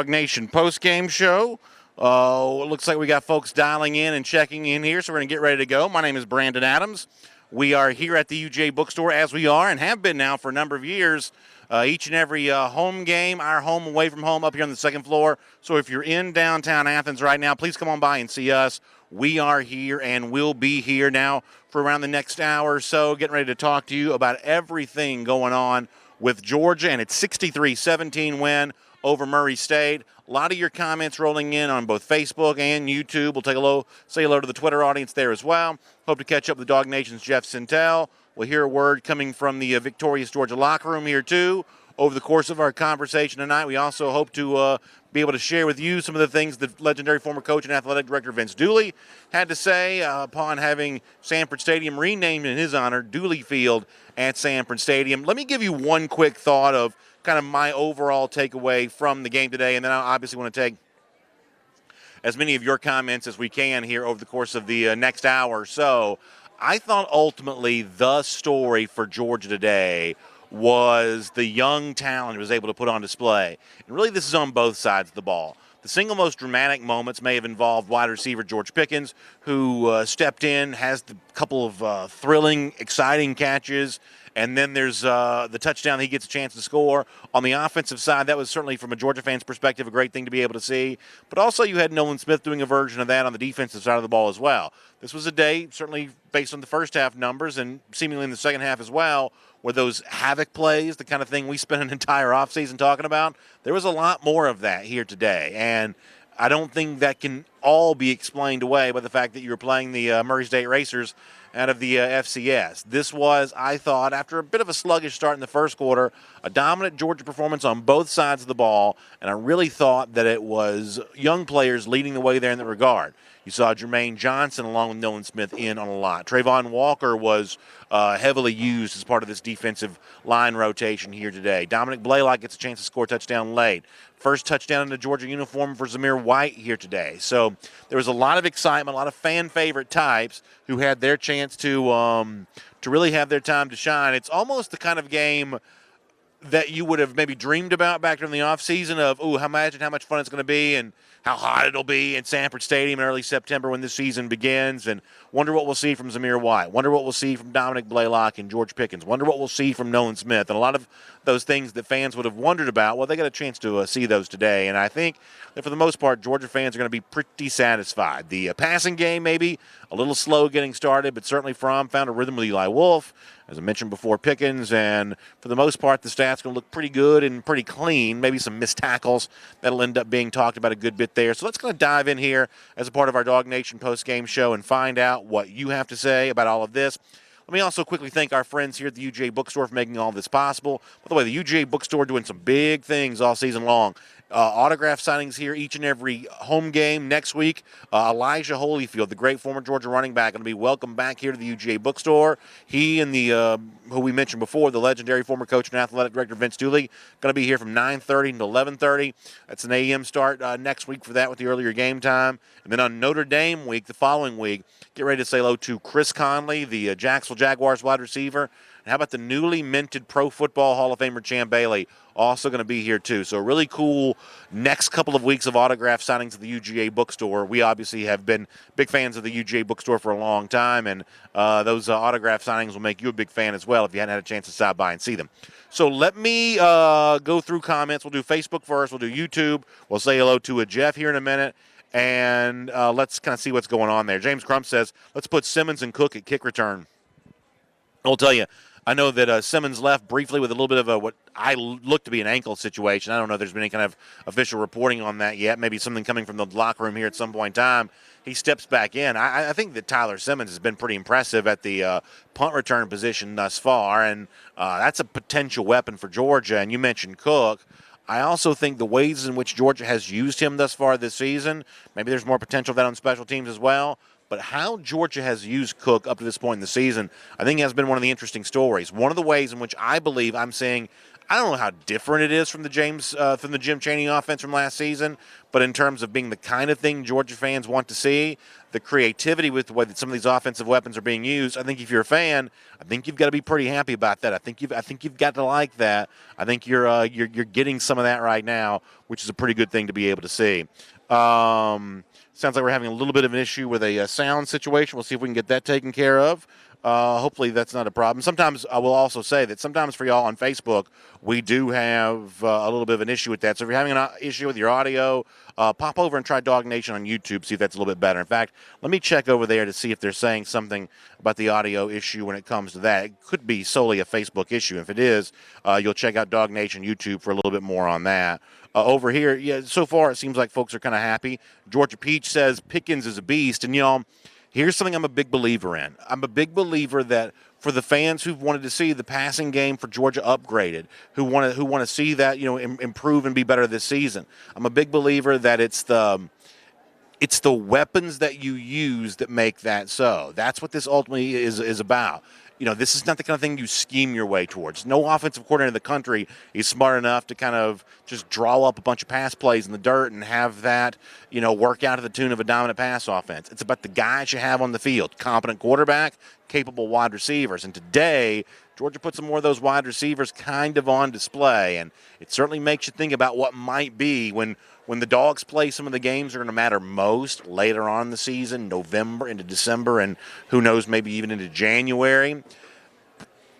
Nation Postgame Show. It looks like we got folks dialing in and checking in here, so we're going to get ready to go. My name is Brandon Adams. We are here at the UGA bookstore, as we are and have been now for a number of years. Each and every home game, our home, away from home, up here on the second floor. So if you're in downtown Athens right now, please come on by and see us. We are here and we'll be here now for around the next hour or so, getting ready to talk to you about everything going on with Georgia and its 63-17 win over Murray State. A lot of your comments rolling in on both Facebook and YouTube. We'll say hello to the Twitter audience there as well. Hope to catch up with Dog Nation's Jeff Sintel. We'll hear a word coming from the victorious Georgia locker room here too over the course of our conversation tonight. We also hope to be able to share with you some of the things the legendary former coach and athletic director Vince Dooley had to say upon having Sanford Stadium renamed in his honor, Dooley Field at Sanford Stadium. Let me give you one quick thought of kind of my overall takeaway from the game today, and then I obviously want to take as many of your comments as we can here over the course of the next hour or so. I thought ultimately the story for Georgia today was the young talent it was able to put on display. And really this is on both sides of the ball. The single most dramatic moments may have involved wide receiver George Pickens, who stepped in, has a couple of thrilling, exciting catches, and then there's the touchdown that he gets a chance to score. On the offensive side, that was certainly, from a Georgia fan's perspective, a great thing to be able to see. But also you had Nolan Smith doing a version of that on the defensive side of the ball as well. This was a day, certainly based on the first half numbers and seemingly in the second half as well, where those havoc plays, the kind of thing we spent an entire offseason talking about, there was a lot more of that here today. And I don't think that can all be explained away by the fact that you were playing the Murray State Racers out of the FCS. This was, I thought, after a bit of a sluggish start in the first quarter, a dominant Georgia performance on both sides of the ball, and I really thought that it was young players leading the way there in that regard. You saw Jermaine Johnson along with Nolan Smith in on a lot. Trayvon Walker was heavily used as part of this defensive line rotation here today. Dominic Blaylock gets a chance to score a touchdown late. First touchdown in the Georgia uniform for Zamir White here today. So there was a lot of excitement, a lot of fan favorite types who had their chance to really have their time to shine. It's almost the kind of game that you would have maybe dreamed about back during the offseason of, imagine how much fun it's going to be and how hot it'll be in Sanford Stadium in early September when this season begins, and wonder what we'll see from Zamir White, wonder what we'll see from Dominic Blaylock and George Pickens, wonder what we'll see from Nolan Smith, and a lot of those things that fans would have wondered about, well, they got a chance to see those today, and I think that for the most part, Georgia fans are going to be pretty satisfied. The passing game maybe a little slow getting started, but certainly found a rhythm with Eli Wolf, as I mentioned before, Pickens, and for the most part, the stats going to look pretty good and pretty clean. Maybe some missed tackles that'll end up being talked about a good bit there. So let's kind of dive in here as a part of our Dog Nation post-game show and find out what you have to say about all of this. Let me also quickly thank our friends here at the UGA Bookstore for making all this possible. By the way, the UGA Bookstore doing some big things all season long. Autograph signings here each and every home game next week. Elijah Holyfield, the great former Georgia running back, going to be welcome back here to the UGA Bookstore. He and the who we mentioned before, the legendary former coach and athletic director Vince Dooley, going to be here from 9:30 to 11:30. That's an a.m. start next week for that with the earlier game time. And then on Notre Dame week, the following week, get ready to say hello to Chris Conley, the Jacksonville Jaguars wide receiver. And how about the newly minted Pro Football Hall of Famer Champ Bailey, also going to be here too. So a really cool next couple of weeks of autograph signings at the UGA Bookstore. We obviously have been big fans of the UGA Bookstore for a long time, and those autograph signings will make you a big fan as well if you hadn't had a chance to stop by and see them. So let me go through comments. We'll do Facebook first. We'll do YouTube. We'll say hello to Jeff here in a minute. And let's kind of see what's going on there. James Crump says, let's put Simmons and Cook at kick return. I'll tell you, I know that Simmons left briefly with a little bit of what I look to be an ankle situation. I don't know if there's been any kind of official reporting on that yet. Maybe something coming from the locker room here at some point in time. He steps back in. I think that Tyler Simmons has been pretty impressive at the punt return position thus far, and that's a potential weapon for Georgia. And you mentioned Cook. I also think the ways in which Georgia has used him thus far this season, maybe there's more potential of that on special teams as well. But how Georgia has used Cook up to this point in the season, I think has been one of the interesting stories. One of the ways in which I believe I'm saying, I don't know how different it is from the Jim Chaney offense from last season, but in terms of being the kind of thing Georgia fans want to see, the creativity with the way that some of these offensive weapons are being used, I think if you're a fan, I think you've got to be pretty happy about that. I think you've got to like that. I think you're getting some of that right now, which is a pretty good thing to be able to see. Sounds like we're having a little bit of an issue with a sound situation. We'll see if we can get that taken care of. Hopefully that's not a problem. Sometimes I will also say that sometimes for y'all on Facebook, we do have a little bit of an issue with that. So if you're having an issue with your audio, pop over and try Dog Nation on YouTube, see if that's a little bit better. In fact, let me check over there to see if they're saying something about the audio issue when it comes to that. It could be solely a Facebook issue. If it is, you'll check out Dog Nation YouTube for a little bit more on that. Over here, yeah, so far it seems like folks are kind of happy. Georgia Peach says Pickens is a beast. And, y'all, here's something I'm a big believer in. I'm a big believer that for the fans who've wanted to see the passing game for Georgia upgraded, who want to see that, improve and be better this season, I'm a big believer that it's the weapons that you use that make that so. That's what this ultimately is about. This is not the kind of thing you scheme your way towards. No offensive coordinator in the country is smart enough to kind of just draw up a bunch of pass plays in the dirt and have that, work out to the tune of a dominant pass offense. It's about the guys you have on the field. Competent quarterback, capable wide receivers. And today, Georgia put some more of those wide receivers kind of on display. And it certainly makes you think about what might be when the Dogs play some of the games that are going to matter most later on in the season, November into December, and who knows, maybe even into January.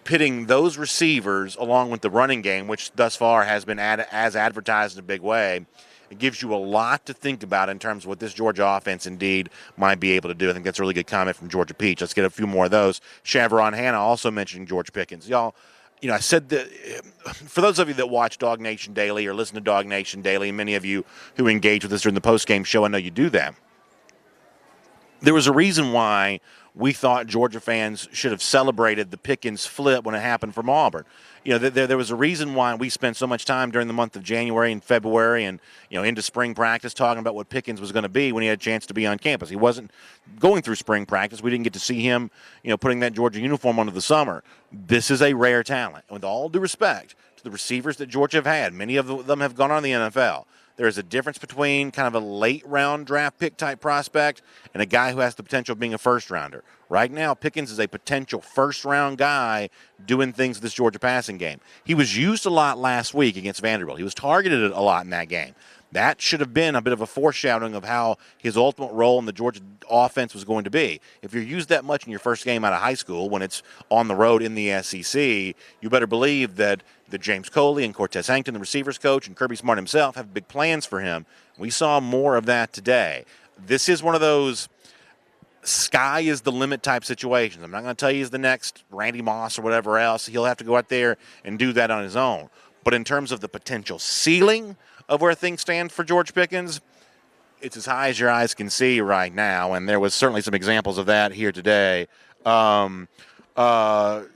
Pitting those receivers along with the running game, which thus far has been as advertised in a big way, it gives you a lot to think about in terms of what this Georgia offense indeed might be able to do. I think that's a really good comment from Georgia Peach. Let's get a few more of those. Chavron Hannah also mentioning George Pickens. Y'all, I said that for those of you that watch Dog Nation Daily or listen to Dog Nation Daily, and many of you who engage with us during the postgame show, I know you do that. There was a reason why we thought Georgia fans should have celebrated the Pickens flip when it happened from Auburn. There was a reason why we spent so much time during the month of January and February and, into spring practice talking about what Pickens was going to be when he had a chance to be on campus. He wasn't going through spring practice. We didn't get to see him, putting that Georgia uniform on in the summer. This is a rare talent. And with all due respect to the receivers that Georgia have had, many of them have gone on to the NFL. There is a difference between kind of a late-round draft pick type prospect and a guy who has the potential of being a first-rounder. Right now, Pickens is a potential first-round guy doing things with this Georgia passing game. He was used a lot last week against Vanderbilt. He was targeted a lot in that game. That should have been a bit of a foreshadowing of how his ultimate role in the Georgia offense was going to be. If you're used that much in your first game out of high school when it's on the road in the SEC, you better believe that James Coley and Cortez Hankton, the receivers coach, and Kirby Smart himself have big plans for him. We saw more of that today. This is one of those sky is the limit type situations. I'm not going to tell you he's the next Randy Moss or whatever else. He'll have to go out there and do that on his own. But in terms of the potential ceiling of where things stand for George Pickens, it's as high as your eyes can see right now, and there was certainly some examples of that here today. According to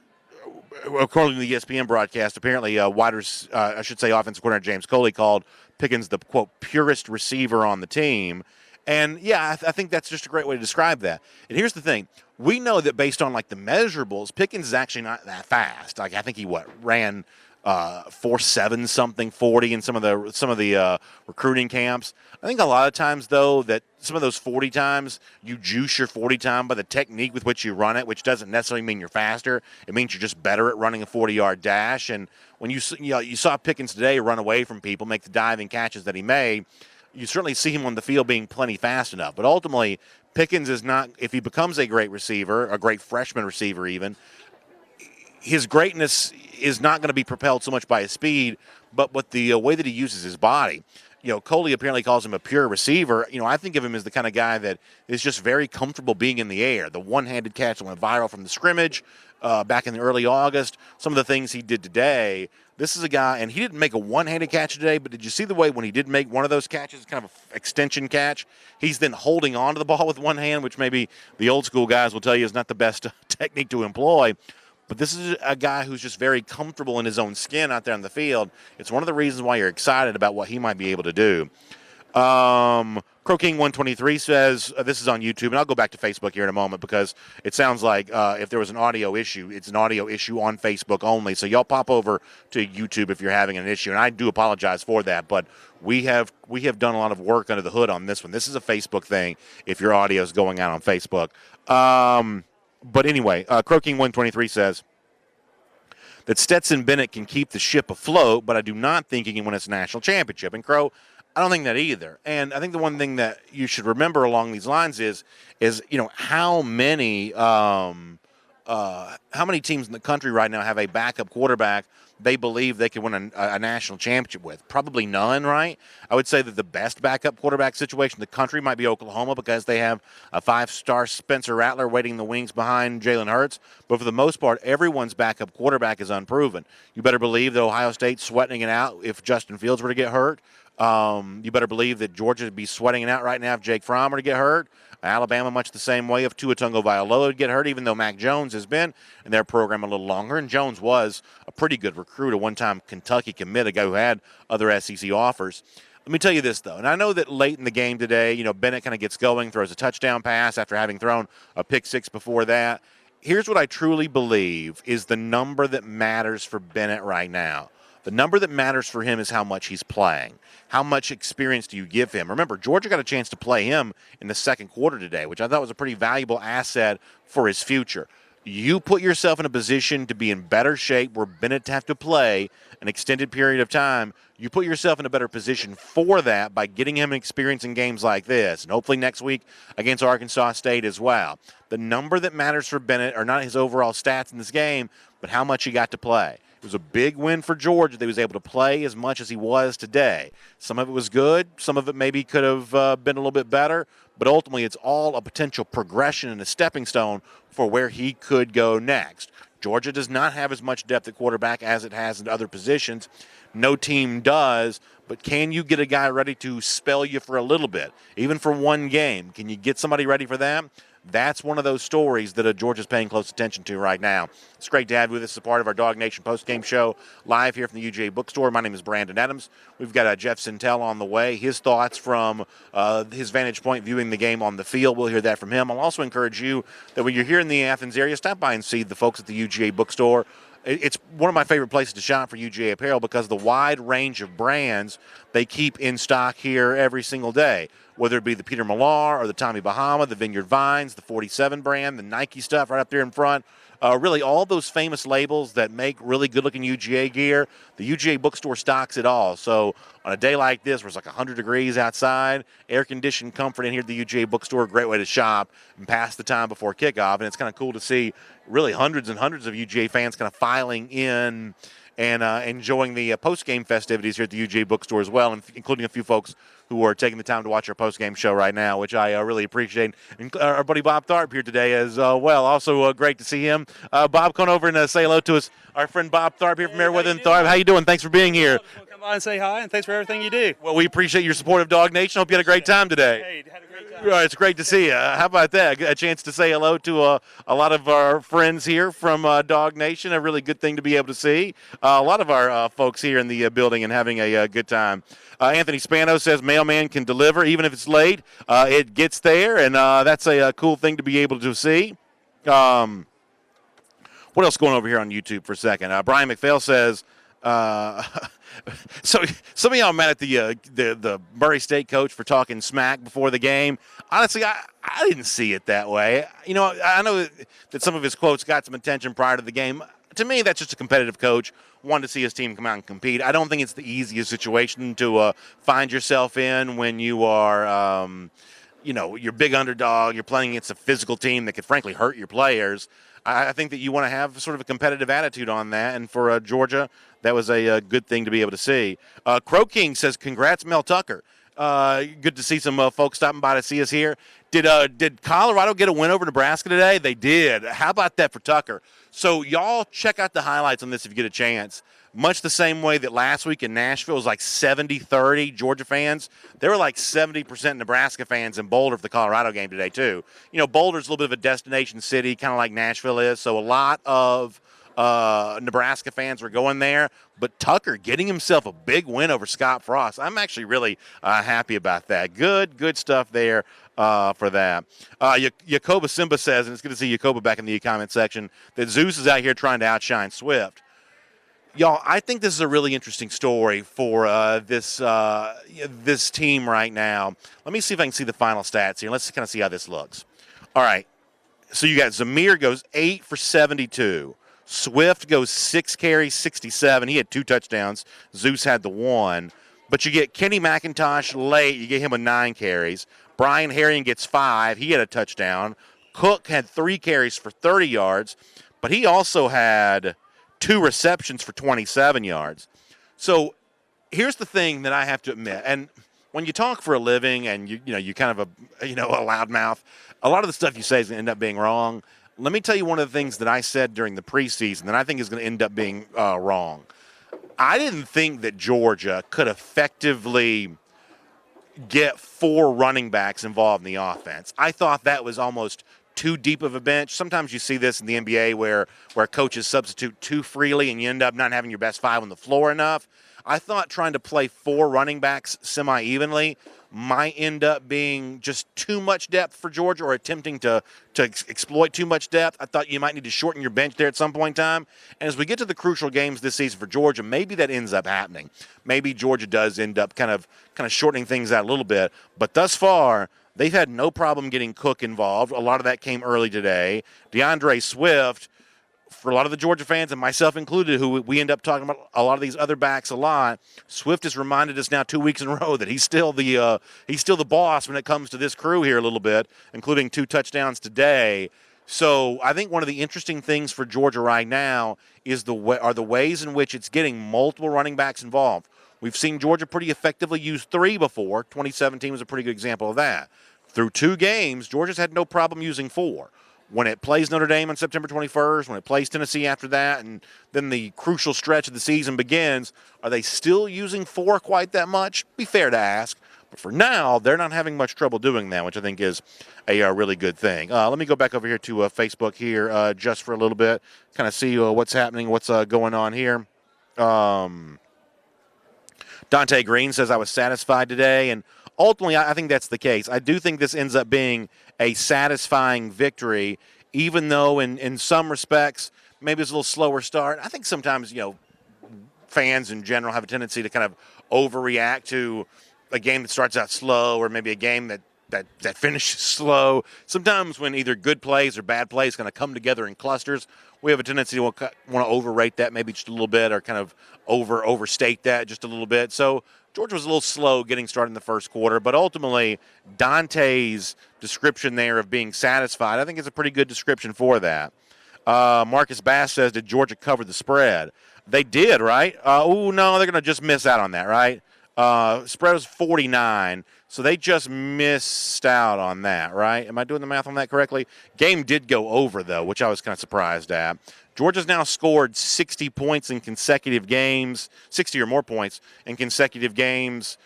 the ESPN broadcast, apparently offensive coordinator James Coley called Pickens the, quote, purest receiver on the team. And, yeah, I think that's just a great way to describe that. And here's the thing. We know that based on, the measurables, Pickens is actually not that fast. I think he, ran 4.7 something 40 in some of the recruiting camps. I think a lot of times though that some of those 40 times you juice your 40 time by the technique with which you run it, which doesn't necessarily mean you're faster. It means you're just better at running a 40-yard dash. And when you saw Pickens today run away from people, make the diving catches that he made, you certainly see him on the field being plenty fast enough. But ultimately, Pickens is not, if he becomes a great receiver, a great freshman receiver even, his greatness is not going to be propelled so much by his speed, but with the way that he uses his body. Coley apparently calls him a pure receiver. I think of him as the kind of guy that is just very comfortable being in the air. The one-handed catch that went viral from the scrimmage back in the early August, some of the things he did today. This is a guy, and he didn't make a one-handed catch today, but did you see the way when he did make one of those catches, kind of an extension catch, he's then holding on to the ball with one hand, which maybe the old school guys will tell you is not the best technique to employ. But this is a guy who's just very comfortable in his own skin out there on the field. It's one of the reasons why you're excited about what he might be able to do. Crow King 123 says, this is on YouTube, and I'll go back to Facebook here in a moment because it sounds like if there was an audio issue, it's an audio issue on Facebook only. So y'all pop over to YouTube if you're having an issue, and I do apologize for that, but we have done a lot of work under the hood on this one. This is a Facebook thing if your audio is going out on Facebook. But anyway, Crow King 123 says that Stetson Bennett can keep the ship afloat, but I do not think he can win us a national championship. And Crow, I don't think that either. And I think the one thing that you should remember along these lines is how many teams in the country right now have a backup quarterback they believe they can win a national championship with? Probably none, right? I would say that the best backup quarterback situation in the country might be Oklahoma because they have a 5-star Spencer Rattler waiting in the wings behind Jalen Hurts. But for the most part, everyone's backup quarterback is unproven. You better believe that Ohio State's sweating it out if Justin Fields were to get hurt. You better believe that Georgia would be sweating it out right now if Jake Fromm were to get hurt. Alabama, much the same way if Tua Tagovailoa would get hurt, even though Mac Jones has been in their program a little longer. And Jones was a pretty good recruit, a one-time Kentucky commit, a guy who had other SEC offers. Let me tell you this, though, and I know that late in the game today, Bennett kind of gets going, throws a touchdown pass after having thrown a pick six before that. Here's what I truly believe is the number that matters for Bennett right now. The number that matters for him is how much he's playing. How much experience do you give him? Remember, Georgia got a chance to play him in the second quarter today, which I thought was a pretty valuable asset for his future. You put yourself in a position to be in better shape where Bennett have to play an extended period of time. You put yourself in a better position for that by getting him experience in games like this, and hopefully next week against Arkansas State as well. The number that matters for Bennett are not his overall stats in this game, but how much he got to play. It was a big win for Georgia that he was able to play as much as he was today. Some of it was good. Some of it maybe could have been a little bit better. But ultimately, it's all a potential progression and a stepping stone for where he could go next. Georgia does not have as much depth at quarterback as it has in other positions. No team does. But can you get a guy ready to spell you for a little bit, even for one game? Can you get somebody ready for that? That's one of those stories that Georgia's paying close attention to right now. It's great to have you with us as a part of our Dog Nation postgame show live here from the UGA bookstore. My name is Brandon Adams. We've got Jeff Sintel on the way. His thoughts from his vantage point viewing the game on the field. We'll hear that from him. I'll also encourage you that when you're here in the Athens area, stop by and see the folks at the UGA bookstore. It's one of my favorite places to shop for UGA apparel because of the wide range of brands they keep in stock here every single day, whether it be the Peter Millar or the Tommy Bahama, the Vineyard Vines, the 47 brand, the Nike stuff right up there in front. Really, all those famous labels that make really good-looking UGA gear, the UGA bookstore stocks it all. So on a day like this where it's like 100 degrees outside, air-conditioned comfort in here at the UGA bookstore, great way to shop and pass the time before kickoff. And it's kind of cool to see really hundreds and hundreds of UGA fans kind of filing in and enjoying the post-game festivities here at the UGA bookstore as well, including a few folks who are taking the time to watch our post-game show right now, which I really appreciate. And our buddy Bob Tharp here today as well. Also great to see him. Bob, come over and say hello to us. Our friend Bob Tharp here from Meriwether and Tharp. How you doing? Thanks for being here. Come by and say hi, and thanks for everything you do. Well, we appreciate your support of Dog Nation. Hope you had a great time today. Hey, had a great time. It's great to see you. How about that? A chance to say hello to a lot of our friends here from Dog Nation. A really good thing to be able to see. A lot of our folks here in the building and having a good time. Anthony Spano says mailman can deliver even if it's late. It gets there, and that's a cool thing to be able to see. What else going over here on YouTube for a second? Brian McPhail says, so some of y'all mad at the Murray State coach for talking smack before the game. Honestly, I didn't see it that way. I know that some of his quotes got some attention prior to the game. To me, that's just a competitive coach wanting to see his team come out and compete. I don't think it's the easiest situation to find yourself in when you are, you're big underdog. You're playing against a physical team that could frankly hurt your players. I think that you want to have sort of a competitive attitude on that, and for Georgia, that was a good thing to be able to see. Crow King says, congrats, Mel Tucker. Good to see some folks stopping by to see us here. Did Colorado get a win over Nebraska today? They did. How about that for Tucker? So y'all check out the highlights on this if you get a chance. Much the same way that last week in Nashville was like 70-30 Georgia fans. There were like 70% Nebraska fans in Boulder for the Colorado game today too. Boulder's a little bit of a destination city, kind of like Nashville is. So a lot of Nebraska fans were going there. But Tucker getting himself a big win over Scott Frost. I'm actually really happy about that. Good stuff there for that. Yakoba Simba says, and it's good to see Yakoba back in the comment section, that Zeus is out here trying to outshine Swift. Y'all, I think this is a really interesting story for this team right now. Let me see if I can see the final stats here. Let's kind of see how this looks. All right. So you got Zamir goes 8 for 72. Swift goes 6 carries, 67. He had 2 touchdowns. Zeus had the 1. But you get Kenny McIntosh late. You get him with 9 carries. Brian Herring gets 5. He had a touchdown. Cook had 3 carries for 30 yards. But he also had 2 receptions for 27 yards. So here's the thing that I have to admit, and when you talk for a living and you kind of a loudmouth, a lot of the stuff you say is going to end up being wrong. Let me tell you one of the things that I said during the preseason that I think is going to end up being wrong. I didn't think that Georgia could effectively get 4 running backs involved in the offense. I thought that was almost too deep of a bench. Sometimes you see this in the NBA where coaches substitute too freely and you end up not having your best 5 on the floor enough. I thought trying to play 4 running backs semi-evenly might end up being just too much depth for Georgia, or attempting to exploit too much depth. I thought you might need to shorten your bench there at some point in time. And as we get to the crucial games this season for Georgia, maybe that ends up happening. Maybe Georgia does end up kind of shortening things out a little bit. But thus far, they've had no problem getting Cook involved. A lot of that came early today. Deandre Swift, for a lot of the Georgia fans, and myself included, who we end up talking about a lot of these other backs a lot, Swift has reminded us now 2 weeks in a row that he's still the boss when it comes to this crew here a little bit, including 2 touchdowns today. So I think one of the interesting things for Georgia right now is the ways in which it's getting multiple running backs involved. We've seen Georgia pretty effectively use 3 before. 2017 was a pretty good example of that. Through 2 games, Georgia's had no problem using 4. When it plays Notre Dame on September 21st, when it plays Tennessee after that, and then the crucial stretch of the season begins, are they still using 4 quite that much? Be fair to ask. But for now, they're not having much trouble doing that, which I think is a really good thing. Let me go back over here to Facebook here just for a little bit, kind of see what's happening, what's going on here. Dante Green says, I was satisfied today, and ultimately I think that's the case. I do think this ends up being a satisfying victory, even though in some respects maybe it's a little slower start. I think sometimes, fans in general have a tendency to kind of overreact to a game that starts out slow, or maybe a game that finishes slow. Sometimes when either good plays or bad plays kind of come together in clusters, we have a tendency to want to overrate that maybe just a little bit, or kind of overstate that just a little bit. So Georgia was a little slow getting started in the first quarter, but ultimately Dante's description there of being satisfied, I think is a pretty good description for that. Marcus Bass says, did Georgia cover the spread? They did, right? No, they're going to just miss out on that, right? Spread was 49, so they just missed out on that, right? Am I doing the math on that correctly? Game did go over, though, which I was kind of surprised at. Georgia's now scored 60 points in consecutive games, 60 or more points in consecutive games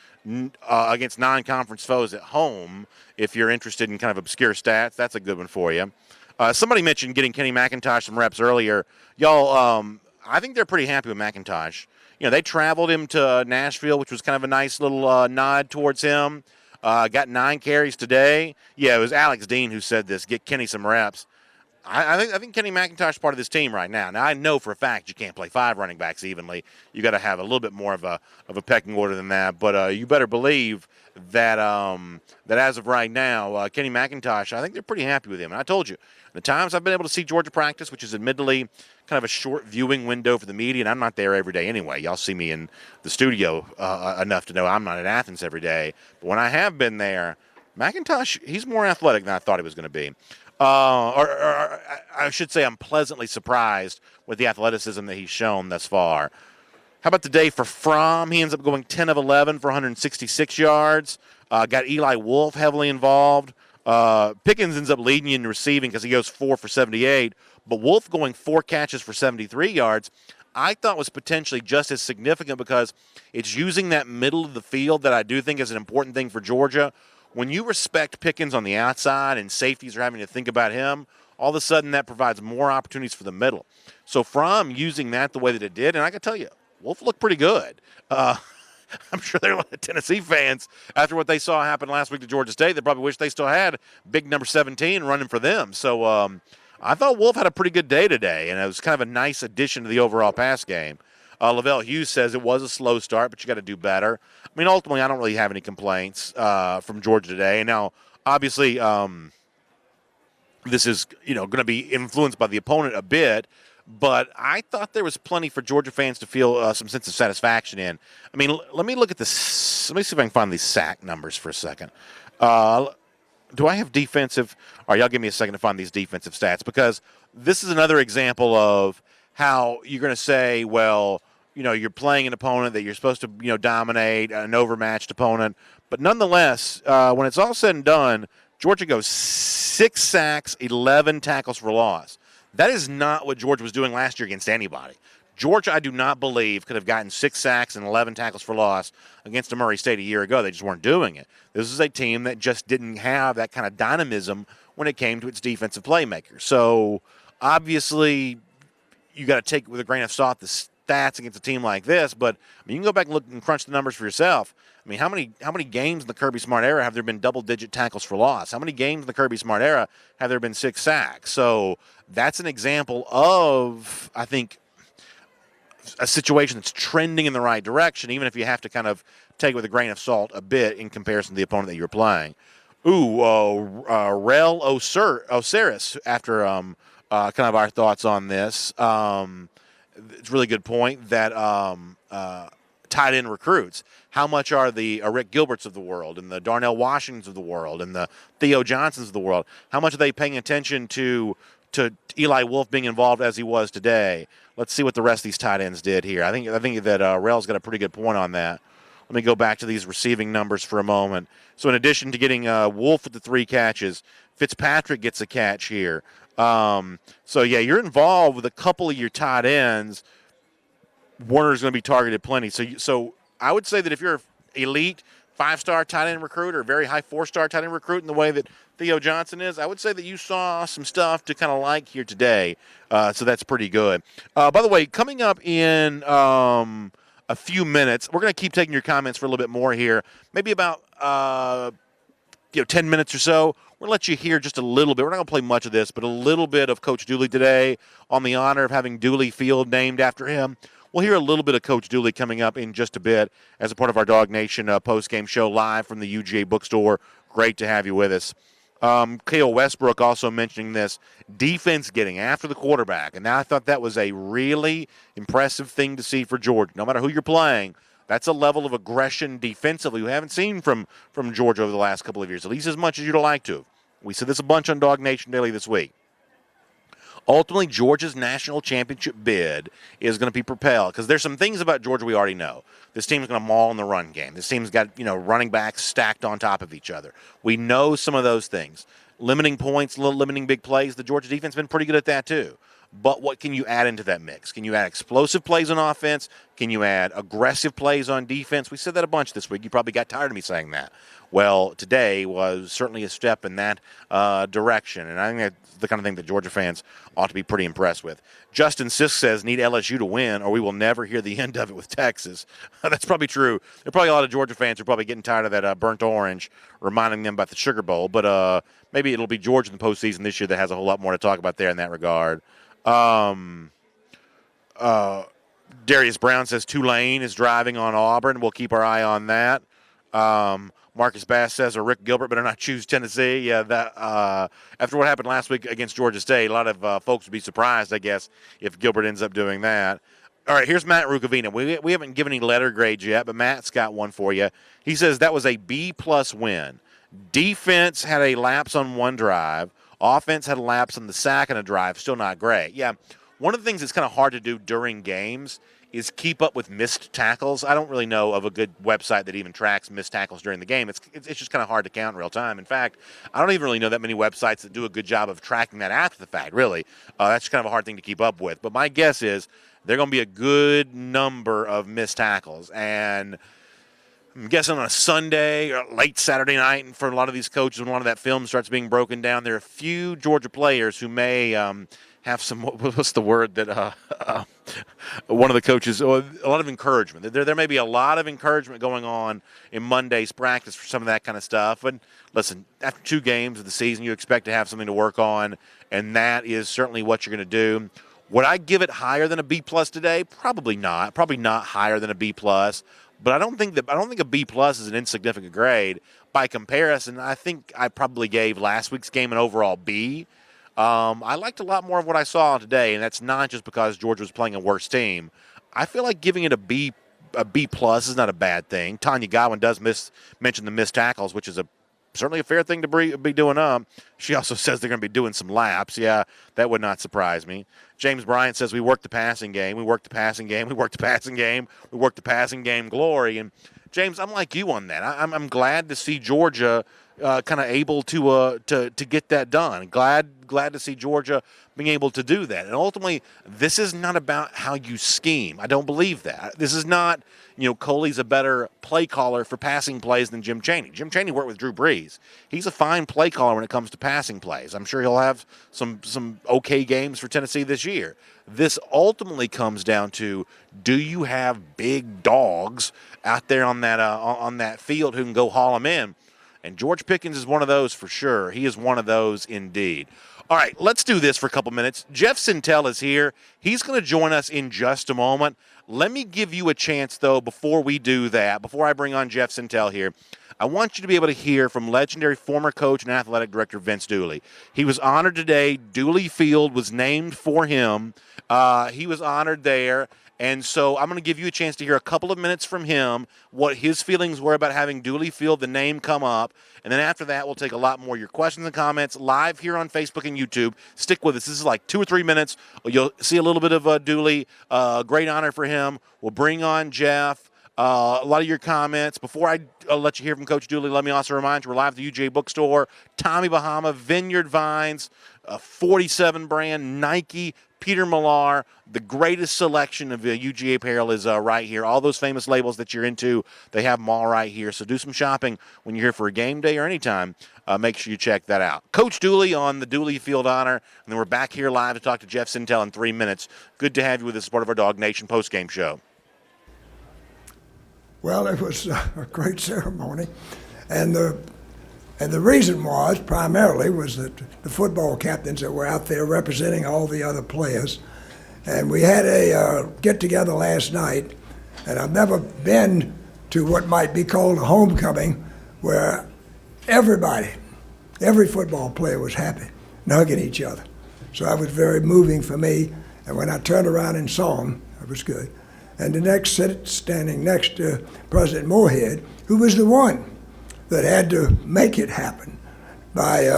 against non-conference foes at home. If you're interested in kind of obscure stats, that's a good one for you. Somebody mentioned getting Kenny McIntosh some reps earlier. Y'all, I think they're pretty happy with McIntosh. They traveled him to Nashville, which was kind of a nice little nod towards him. Got 9 carries today. Yeah, it was Alex Dean who said this, get Kenny some reps. I think Kenny McIntosh is part of this team right now. Now, I know for a fact you can't play 5 running backs evenly. You got to have a little bit more of a pecking order than that. But you better believe that that as of right now, Kenny McIntosh, I think they're pretty happy with him. And I told you, the times I've been able to see Georgia practice, which is admittedly kind of a short viewing window for the media, and I'm not there every day anyway. Y'all see me in the studio enough to know I'm not at Athens every day. But when I have been there, McIntosh, he's more athletic than I thought he was going to be. Or I should say I'm pleasantly surprised with the athleticism that he's shown thus far. How about today for Fromm? He ends up going 10 of 11 for 166 yards. Got Eli Wolf heavily involved. Pickens ends up leading you in receiving because he goes 4 for 78. But Wolf going 4 catches for 73 yards, I thought was potentially just as significant because it's using that middle of the field that I do think is an important thing for Georgia. When you respect Pickens on the outside and safeties are having to think about him, all of a sudden that provides more opportunities for the middle. So from using that the way that it did, and I can tell you, Wolf looked pretty good. I'm sure there are a lot of Tennessee fans, after what they saw happen last week to Georgia State, they probably wish they still had big number 17 running for them. So I thought Wolf had a pretty good day today, and it was kind of a nice addition to the overall pass game. Lavelle Hughes says it was a slow start, but you got to do better. I mean, ultimately, I don't really have any complaints from Georgia today. And now, obviously, this is going to be influenced by the opponent a bit, but I thought there was plenty for Georgia fans to feel some sense of satisfaction in. I mean, let me look at this. Let me see if I can find these sack numbers for a second. Do I have defensive? All right, y'all give me a second to find these defensive stats, because this is another example of how you're going to say, well, you're playing an opponent that you're supposed to, dominate, an overmatched opponent. But nonetheless, when it's all said and done, Georgia goes 6 sacks, 11 tackles for loss. That is not what Georgia was doing last year against anybody. Georgia, I do not believe, could have gotten 6 sacks and 11 tackles for loss against Murray State a year ago. They just weren't doing it. This is a team that just didn't have that kind of dynamism when it came to its defensive playmakers. So, obviously, you got to take it with a grain of salt the stats against a team like this, but I mean, you can go back and look and crunch the numbers for yourself. I mean, how many games in the Kirby Smart era have there been double-digit tackles for loss? How many games in the Kirby Smart era have there been 6 sacks? So that's an example of, I think, a situation that's trending in the right direction, even if you have to kind of take it with a grain of salt a bit in comparison to the opponent that you're playing. Rel Osiris, after kind of our thoughts on this. It's a really good point that tight end recruits. How much are the Rick Gilberts of the world and the Darnell Washingtons of the world and the Theo Johnsons of the world, how much are they paying attention to Eli Wolf being involved as he was today? Let's see what the rest of these tight ends did here. I think that Rel's got a pretty good point on that. Let me go back to these receiving numbers for a moment. So in addition to getting Wolf with the 3 catches, Fitzpatrick gets a catch here. So, yeah, you're involved with a couple of your tight ends. Warner's going to be targeted plenty. So I would say that if you're an elite 5-star tight end recruit or a very high 4-star tight end recruit in the way that Theo Johnson is, I would say that you saw some stuff to kind of like here today. So that's pretty good. By the way, coming up in a few minutes, we're going to keep taking your comments for a little bit more here, maybe about 10 minutes or so. We're going to let you hear just a little bit. We're not going to play much of this, but a little bit of Coach Dooley today on the honor of having Dooley Field named after him. We'll hear a little bit of Coach Dooley coming up in just a bit as a part of our Dog Nation post-game show live from the UGA bookstore. Great to have you with us. Cale Westbrook also mentioning this, defense getting after the quarterback. And I thought that was a really impressive thing to see for Georgia. No matter who you're playing, that's a level of aggression defensively we haven't seen from Georgia over the last couple of years, at least as much as you'd like to. We said this a bunch on Dog Nation Daily this week. Ultimately, Georgia's national championship bid is going to be propelled because there's some things about Georgia we already know. This team's going to maul in the run game. This team's got, running backs stacked on top of each other. We know some of those things. Limiting points, limiting big plays. The Georgia defense has been pretty good at that too. But what can you add into that mix? Can you add explosive plays on offense? Can you add aggressive plays on defense? We said that a bunch this week. You probably got tired of me saying that. Well, today was certainly a step in that direction, and I think that's the kind of thing that Georgia fans ought to be pretty impressed with. Justin Sisk says, need LSU to win, or we will never hear the end of it with Texas. That's probably true. There are probably a lot of Georgia fans who are probably getting tired of that burnt orange reminding them about the Sugar Bowl, but maybe it'll be Georgia in the postseason this year that has a whole lot more to talk about there in that regard. Darius Brown says Tulane is driving on Auburn. We'll keep our eye on that. Marcus Bass says, or Rick Gilbert better not choose Tennessee. Yeah, that after what happened last week against Georgia State, a lot of folks would be surprised, I guess, if Gilbert ends up doing that. All right, here's Matt Rukavina. We haven't given any letter grades yet, but Matt's got one for you. He says that was a B-plus win. Defense had a lapse on one drive. Offense had a lapse on the sack and a drive. Still not great. Yeah, one of the things that's kind of hard to do during games is keep up with missed tackles. I don't really know of a good website that even tracks missed tackles during the game. It's just kind of hard to count in real time. In fact, I don't even really know that many websites that do a good job of tracking that after the fact, really. That's kind of a hard thing to keep up with. But my guess is there are going to be a good number of missed tackles. And I'm guessing on a Sunday or late Saturday night, and for a lot of these coaches, when a lot of that film starts being broken down, there are a few Georgia players who may have some, what's the word that one of the coaches, a lot of encouragement. There may be a lot of encouragement going on in Monday's practice for some of that kind of stuff. And listen, after 2 games of the season, you expect to have something to work on, and that is certainly what you're going to do. Would I give it higher than a B+ today? Probably not. Probably not higher than a B+. But I don't think a B+ is an insignificant grade. By comparison, I think I probably gave last week's game an overall B. I liked a lot more of what I saw today, and that's not just because Georgia was playing a worse team. I feel like giving it a B+ is not a bad thing. Tanya Godwin does mention the missed tackles, which is certainly a fair thing to be doing up. She also says they're going to be doing some laps. Yeah, that would not surprise me. James Bryant says we worked the passing game. We worked the passing game. We worked the passing game. We worked the passing game glory. And, James, I'm like you on that. I'm glad to see Georgia kind of able to get that done. Glad to see Georgia being able to do that. And ultimately, this is not about how you scheme. I don't believe that. This is not, Coley's a better play caller for passing plays than Jim Chaney. Jim Chaney worked with Drew Brees. He's a fine play caller when it comes to passing plays. I'm sure he'll have some okay games for Tennessee this year. This ultimately comes down to, do you have big dogs out there on that field who can go haul them in? And George Pickens is one of those for sure. He is one of those indeed. All right, let's do this for a couple minutes. Jeff Sintel is here. He's going to join us in just a moment. Let me give you a chance, though, before we do that, before I bring on Jeff Sintel here, I want you to be able to hear from legendary former coach and athletic director Vince Dooley. He was honored today. Dooley Field was named for him. He was honored there. And so I'm going to give you a chance to hear a couple of minutes from him, what his feelings were about having Dooley Field, the name, come up. And then after that, we'll take a lot more of your questions and comments live here on Facebook and YouTube. Stick with us. This is like 2 or 3 minutes. You'll see a little bit of Dooley. Great honor for him. We'll bring on Jeff. A lot of your comments. Before I let you hear from Coach Dooley, let me also remind you, we're live at the UGA Bookstore, Tommy Bahama, Vineyard Vines, 47 brand, Nike, Peter Millar. The greatest selection of UGA apparel is right here. All those famous labels that you're into, they have them all right here. So do some shopping when you're here for a game day or anytime. Make sure you check that out. Coach Dooley on the Dooley Field honor. And then we're back here live to talk to Jeff Sintel in 3 minutes. Good to have you with us as part of our Dog Nation postgame show. Well, it was a great ceremony. And the reason primarily was that the football captains that were out there representing all the other players. And we had a get-together last night, and I've never been to what might be called a homecoming, where every football player was happy and hugging each other. So that was very moving for me. And when I turned around and saw him, it was good. And standing next to President Moorhead, who was the one that had to make it happen by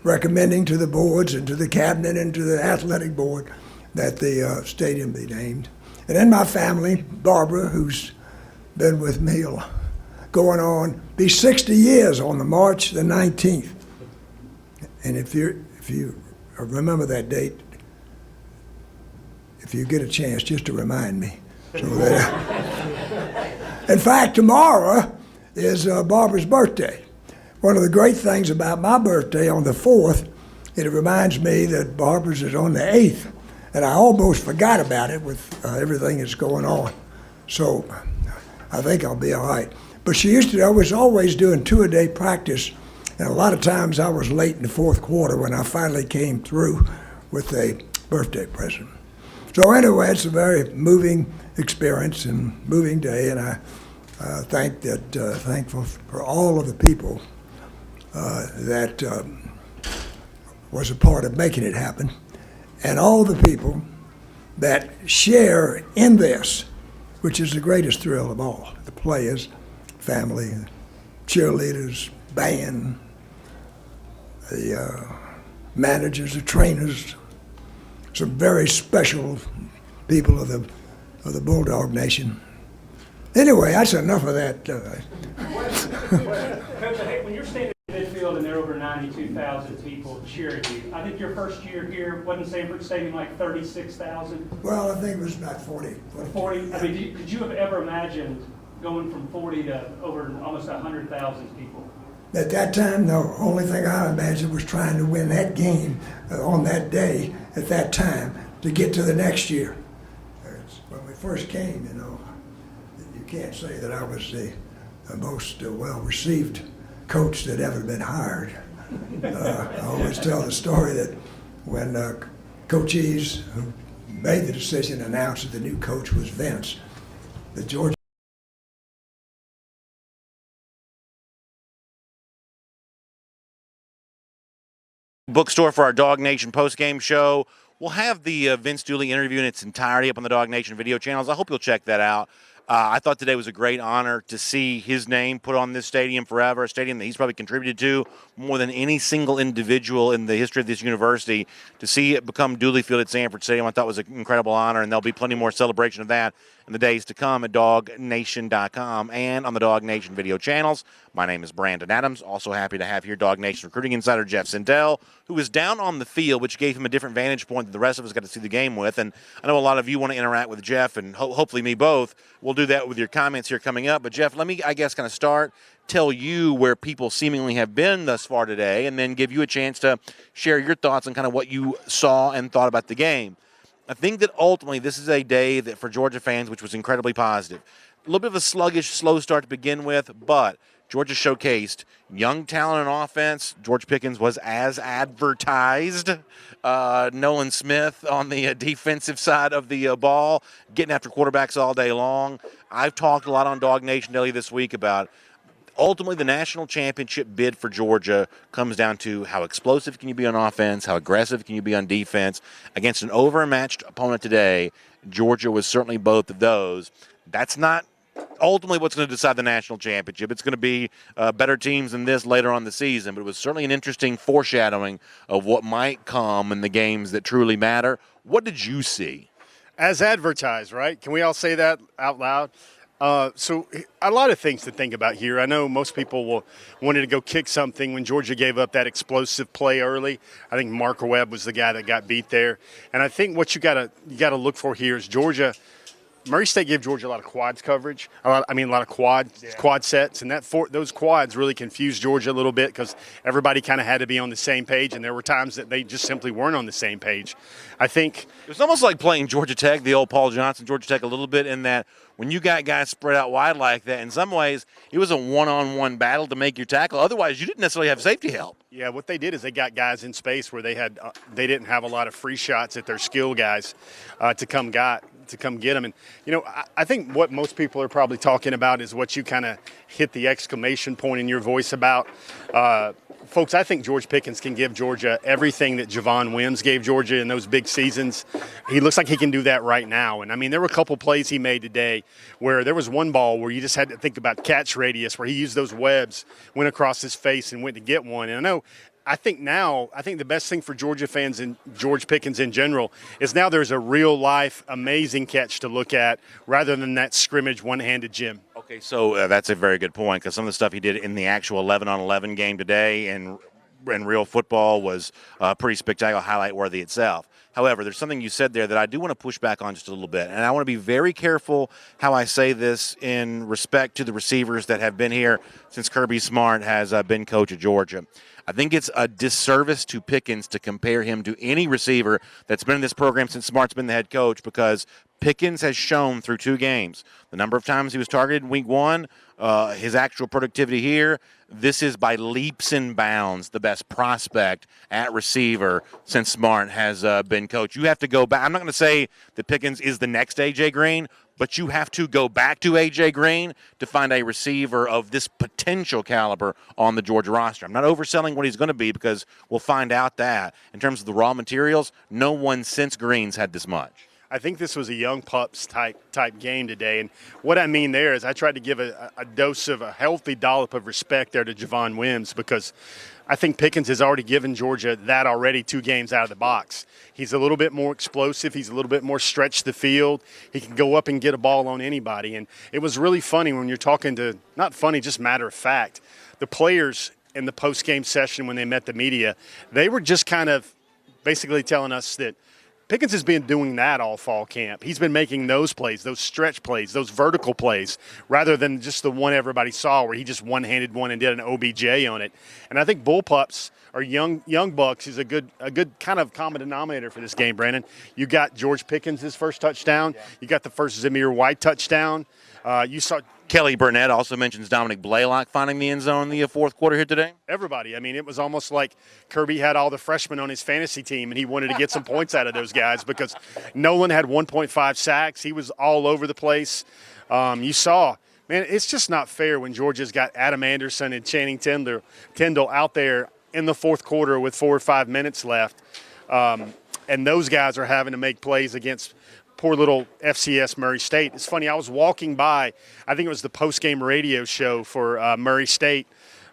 recommending to the boards and to the cabinet and to the athletic board that the stadium be named. And then my family, Barbara, who's been with me going on, be 60 years on the March the 19th. And if you remember that date, if you get a chance, just to remind me. So that, in fact, tomorrow is Barbara's birthday. One of the great things about my birthday on the 4th, it reminds me that Barbara's is on the 8th, and I almost forgot about it with everything that's going on. So I think I'll be all right. But I was always doing 2-a-day practice, and a lot of times I was late in the 4th quarter when I finally came through with a birthday present. So anyway, it's a very moving experience and moving day, and I thankful for all of the people that was a part of making it happen, and all the people that share in this, which is the greatest thrill of all. The players, family, cheerleaders, band, the managers, the trainers, some very special people of the Bulldog Nation. Anyway, that's enough of that. Coach, when you're standing in midfield and there are over 92,000 people cheering you, I think your first year here, wasn't Sanford Stadium like 36,000? Well, I think it was about 40. 40? I mean, could you have ever imagined going from 40 to over almost 100,000 people? At that time, the only thing I imagined was trying to win that game on that day at that time to get to the next year. When we first came, you can't say that I was the most well-received coach that ever been hired. I always tell the story that when coaches who made the decision announced that the new coach was Vince, the Georgia bookstore for our Dog Nation postgame show. We'll have the Vince Dooley interview in its entirety up on the Dog Nation video channels. I hope you'll check that out. I thought today was a great honor to see his name put on this stadium forever, a stadium that he's probably contributed to more than any single individual in the history of this university. To see it become Dooley Field at Sanford Stadium, I thought was an incredible honor, and there'll be plenty more celebration of that in the days to come at DogNation.com and on the Dog Nation video channels. My name is Brandon Adams. Also happy to have here Dog Nation recruiting insider Jeff Sindell, who was down on the field, which gave him a different vantage point than the rest of us got to see the game with. And I know a lot of you want to interact with Jeff, and hopefully me both. We'll do that with your comments here coming up. But, Jeff, let me, kind of start, tell you where people seemingly have been thus far today, and then give you a chance to share your thoughts on kind of what you saw and thought about the game. I think that ultimately this is a day that for Georgia fans, which was incredibly positive. A little bit of a sluggish, slow start to begin with, but Georgia showcased young talent on offense. George Pickens was as advertised. Nolan Smith on the defensive side of the ball, getting after quarterbacks all day long. I've talked a lot on Dog Nation Daily this week about ultimately the national championship bid for Georgia comes down to how explosive can you be on offense, how aggressive can you be on defense. Against an overmatched opponent today, Georgia was certainly both of those. That's not ultimately what's going to decide the national championship. It's going to be better teams than this later on in the season, but it was certainly an interesting foreshadowing of what might come in the games that truly matter. What did you see? As advertised, right? Can we all say that out loud? So a lot of things to think about here. I know most people wanted to go kick something when Georgia gave up that explosive play early. I think Mark Webb was the guy that got beat there. And I think what you got to look for here is Georgia. Murray State gave Georgia a lot of quads coverage. A lot of quad sets, and those quads really confused Georgia a little bit because everybody kind of had to be on the same page, and there were times that they just simply weren't on the same page. I think it was almost like playing Georgia Tech, the old Paul Johnson Georgia Tech, a little bit in that when you got guys spread out wide like that, in some ways it was a one-on-one battle to make your tackle. Otherwise, you didn't necessarily have safety help. Yeah, what they did is they got guys in space where they didn't have a lot of free shots at their skill guys to come get them. And, I think what most people are probably talking about is what you kind of hit the exclamation point in your voice about. Folks, I think George Pickens can give Georgia everything that Javon Wims gave Georgia in those big seasons. He looks like he can do that right now. And, there were a couple plays he made today where there was one ball where you just had to think about catch radius, where he used those webs, went across his face and went to get one. And I think the best thing for Georgia fans and George Pickens in general is now there's a real-life amazing catch to look at rather than that scrimmage one-handed Jim. Okay, so that's a very good point because some of the stuff he did in the actual 11-on-11 game today in real football was pretty spectacular, highlight-worthy itself. However, there's something you said there that I do want to push back on just a little bit, and I want to be very careful how I say this in respect to the receivers that have been here since Kirby Smart has been coach at Georgia. I think it's a disservice to Pickens to compare him to any receiver that's been in this program since Smart's been the head coach because Pickens has shown through 2 games the number of times he was targeted in week 1, his actual productivity here. This is by leaps and bounds the best prospect at receiver since Smart has been coach. You have to go back. I'm not going to say that Pickens is the next A.J. Green, but you have to go back to A.J. Green to find a receiver of this potential caliber on the Georgia roster. I'm not overselling what he's going to be because we'll find out that. In terms of the raw materials, no one since Green's had this much. I think this was a young pups type game today. And what I mean there is I tried to give a dose of a healthy dollop of respect there to Javon Wims because I think Pickens has already given Georgia that already 2 games out of the box. He's a little bit more explosive. He's a little bit more stretched the field. He can go up and get a ball on anybody. And it was really funny when you're talking to, not funny, just matter of fact, the players in the post-game session when they met the media, they were just kind of basically telling us that Pickens has been doing that all fall camp. He's been making those plays, those stretch plays, those vertical plays, rather than just the one everybody saw where he just one-handed one and did an OBJ on it. And I think bullpups or young bucks is a good kind of common denominator for this game, Brandon. You got George Pickens' his first touchdown. You got the first Zamir White touchdown. You saw Kelly Burnett also mentions Dominic Blaylock finding the end zone in the fourth quarter here today. everybody. I mean, it was almost like Kirby had all the freshmen on his fantasy team, and he wanted to get some points out of those guys because Nolan had 1.5 sacks. He was all over the place. You saw, man, it's just not fair when Georgia's got Adam Anderson and Channing Tindall out there in the fourth quarter with 4 or 5 minutes left, and those guys are having to make plays against poor little FCS Murray State. It's funny, I was walking by, I think it was the post-game radio show for Murray State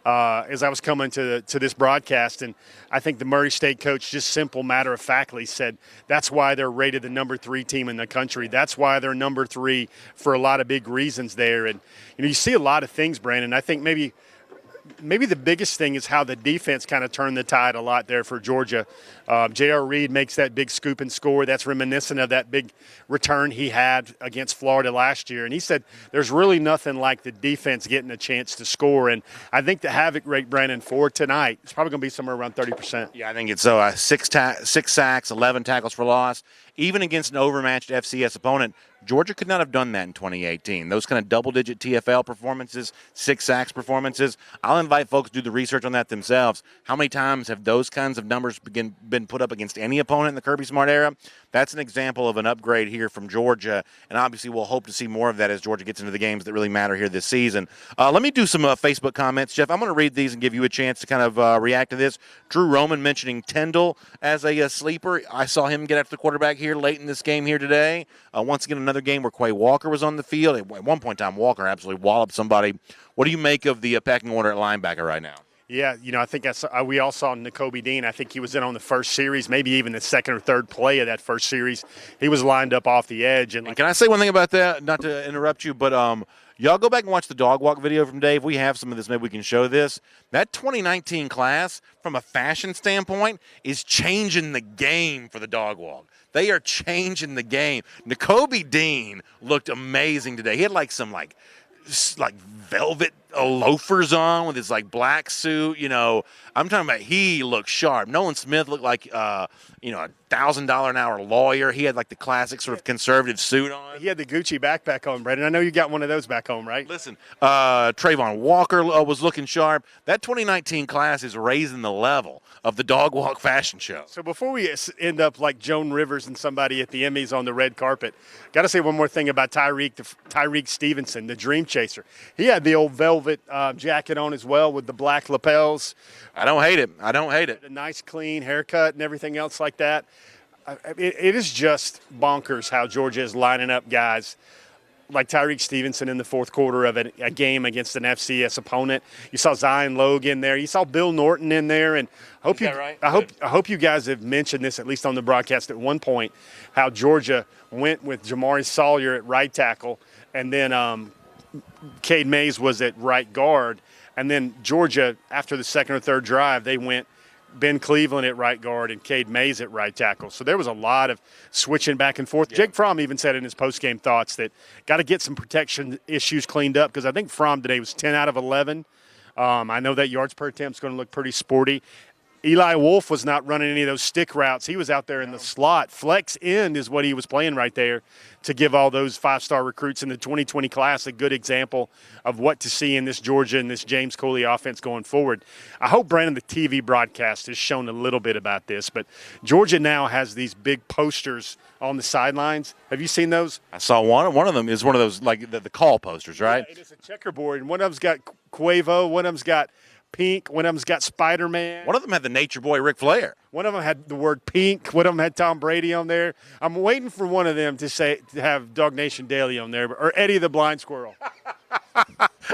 as I was coming to this broadcast, and I think the Murray State coach just simple matter-of-factly said that's why they're rated the number 3 team in the country. That's why they're number 3 for a lot of big reasons there. And you see a lot of things, Brandon. I think maybe the biggest thing is how the defense kind of turned the tide a lot there for Georgia. J.R. Reed makes that big scoop and score. That's reminiscent of that big return he had against Florida last year. And he said there's really nothing like the defense getting a chance to score. And I think the havoc rate, Brandon, for tonight is probably going to be somewhere around 30%. Yeah, I think it's 6 sacks, 11 tackles for loss. Even against an overmatched FCS opponent, Georgia could not have done that in 2018. Those kind of double-digit TFL performances, 6 sacks performances, I'll invite folks to do the research on that themselves. How many times have those kinds of numbers been put up against any opponent in the Kirby Smart era? That's an example of an upgrade here from Georgia, and obviously we'll hope to see more of that as Georgia gets into the games that really matter here this season. Let me do some Facebook comments. Jeff, I'm going to read these and give you a chance to kind of react to this. Drew Roman mentioning Tindall as a sleeper. I saw him get after the quarterback here late in this game here today. Once again, another game where Quay Walker was on the field. At one point in time, Walker absolutely walloped somebody. What do you make of the pecking order at linebacker right now? Yeah, I think we all saw Nakobe Dean. I think he was in on the first series, maybe even the second or third play of that first series. He was lined up off the edge. And can I say one thing about that? Not to interrupt you, but y'all go back and watch the dog walk video from Dave. We have some of this. Maybe we can show this. That 2019 class, from a fashion standpoint, is changing the game for the dog walk. They are changing the game. Nakobe Dean looked amazing today. He had some velvet loafers on with his black suit. I'm talking about he looked sharp. Nolan Smith looked like a $1,000 an hour lawyer. He had the classic sort of conservative suit on. He had the Gucci backpack on, Brandon. I know you got one of those back home, right? Listen, Trayvon Walker was looking sharp. That 2019 class is raising the level of the dog walk fashion show. So before we end up like Joan Rivers and somebody at the Emmys on the red carpet, got to say one more thing about Tyreek Stevenson, the dream chaser. He had the old velvet jacket on as well with the black lapels. I don't hate it. A nice clean haircut and everything else like that. It is just bonkers how Georgia is lining up guys like Tyreek Stevenson in the fourth quarter of a game against an FCS opponent. You saw Zion Logan there. You saw Bill Norton in there. And I hope you guys have mentioned this, at least on the broadcast at one point, how Georgia went with Jamari Sawyer at right tackle, and then Cade Mays was at right guard. And then Georgia, after the second or third drive, they went Ben Cleveland at right guard and Cade Mays at right tackle. So there was a lot of switching back and forth. Yeah. Jake Fromm even said in his postgame thoughts that got to get some protection issues cleaned up, because I think Fromm today was 10 out of 11. I know that yards per attempt is going to look pretty sporty. Eli Wolf was not running any of those stick routes. He was out there in the slot. Flex end is what he was playing right there to give all those five-star recruits in the 2020 class a good example of what to see in this Georgia and this James Coley offense going forward. I hope, Brandon, the TV broadcast has shown a little bit about this, but Georgia now has these big posters on the sidelines. Have you seen those? I saw one. One of them is one of those, the call posters, right? Yeah, it's a checkerboard, and one of them's got Quavo, one of them's got Pink, one of them's got Spider-Man. One of them had the Nature Boy Ric Flair. One of them had the word pink. One of them had Tom Brady on there. I'm waiting for one of them to have Dog Nation Daily on there, or Eddie the Blind Squirrel.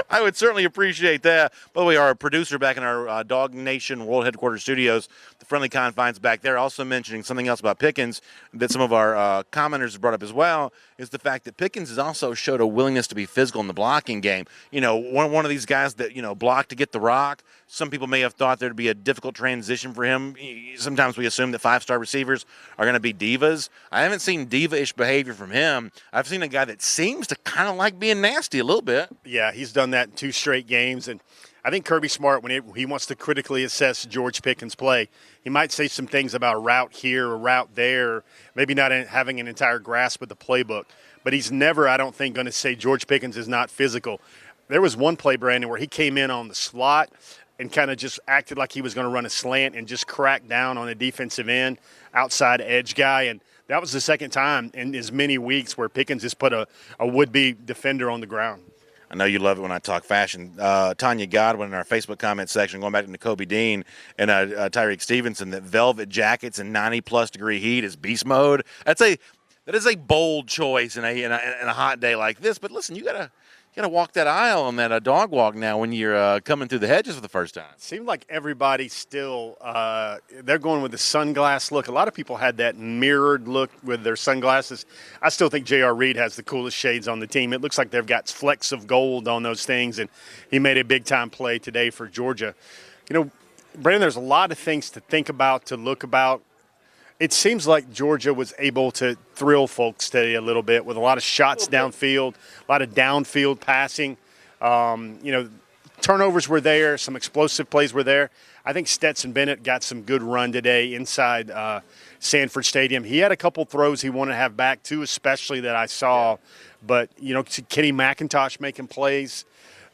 I would certainly appreciate that. By the way, our producer back in our Dog Nation World Headquarters studios, the Friendly Confines back there, also mentioning something else about Pickens that some of our commenters brought up as well, is the fact that Pickens has also showed a willingness to be physical in the blocking game. One of these guys that, block to get the rock. Some people may have thought there'd be a difficult transition for him. Sometimes we assume that five-star receivers are going to be divas. I haven't seen diva-ish behavior from him. I've seen a guy that seems to kind of like being nasty a little bit. Yeah, he's done that in 2 straight games, and I think Kirby Smart, when he wants to critically assess George Pickens' play, he might say some things about a route here or route there, maybe not having an entire grasp of the playbook. But he's never, I don't think, going to say George Pickens is not physical. There was one play, Brandon, where he came in on the slot and kind of just acted like he was going to run a slant and just cracked down on a defensive end, outside edge guy. And that was the second time in as many weeks where Pickens has put a would-be defender on the ground. I know you love it when I talk fashion. Tanya Godwin in our Facebook comment section, going back to Kobe Dean and Tyreek Stevenson, that velvet jackets in 90-plus degree heat is beast mode. That is a bold choice in a hot day like this. But listen, you gotta walk that aisle on that dog walk now when you're coming through the hedges for the first time. Seemed like everybody still they're going with the sunglass look. A lot of people had that mirrored look with their sunglasses. I still think J.R. Reed has the coolest shades on the team. It looks like they've got flecks of gold on those things, and he made a big-time play today for Georgia. Brandon, there's a lot of things to think about, to look about. It seems like Georgia was able to thrill folks today a little bit with a lot of shots downfield, a lot of downfield passing. Turnovers were there, some explosive plays were there. I think Stetson Bennett got some good run today inside Sanford Stadium. He had a couple throws he wanted to have back too, especially that I saw. But, Kenny McIntosh making plays.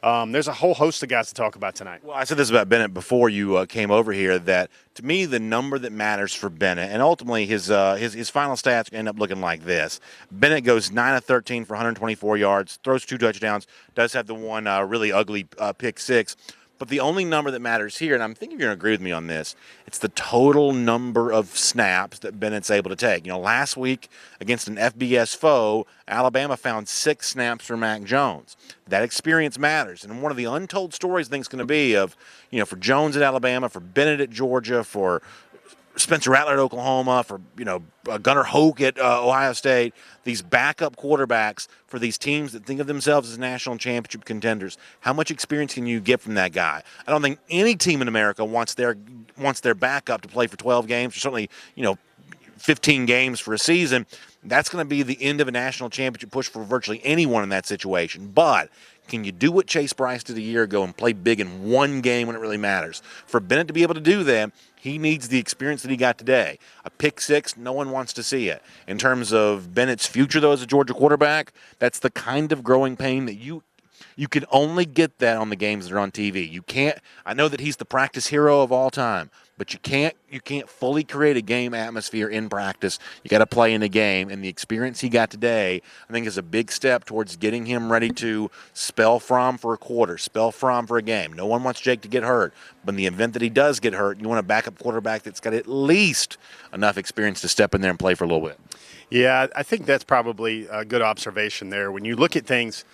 There's a whole host of guys to talk about tonight. Well, I said this about Bennett before you came over here, that to me the number that matters for Bennett, and ultimately his final stats end up looking like this. Bennett goes 9 of 13 for 124 yards, throws 2 touchdowns, does have the one really ugly pick six. But the only number that matters here, and I'm thinking you're going to agree with me on this, it's the total number of snaps that Bennett's able to take. Last week against an FBS foe, Alabama found 6 snaps for Mac Jones. That experience matters. And one of the untold stories I think is going to be of, for Jones at Alabama, for Bennett at Georgia, for Spencer Rattler at Oklahoma, for Gunnar Hoke at Ohio State, these backup quarterbacks for these teams that think of themselves as national championship contenders. How much experience can you get from that guy? I don't think any team in America wants their backup to play for 12 games, or certainly 15 games for a season. That's going to be the end of a national championship push for virtually anyone in that situation. But can you do what Chase Bryce did a year ago and play big in one game when it really matters? For Bennett to be able to do that, he needs the experience that he got today. A pick six, no one wants to see it. In terms of Bennett's future, though, as a Georgia quarterback, that's the kind of growing pain that you can only get that on the games that are on TV. You can't. I know that he's the practice hero of all time, but you can't fully create a game atmosphere in practice. You got to play in the game, and the experience he got today, I think, is a big step towards getting him ready to spell Fromm for a quarter, spell Fromm for a game. No one wants Jake to get hurt, but in the event that he does get hurt, you want a backup quarterback that's got at least enough experience to step in there and play for a little bit. Yeah, I think that's probably a good observation there. When you look at things,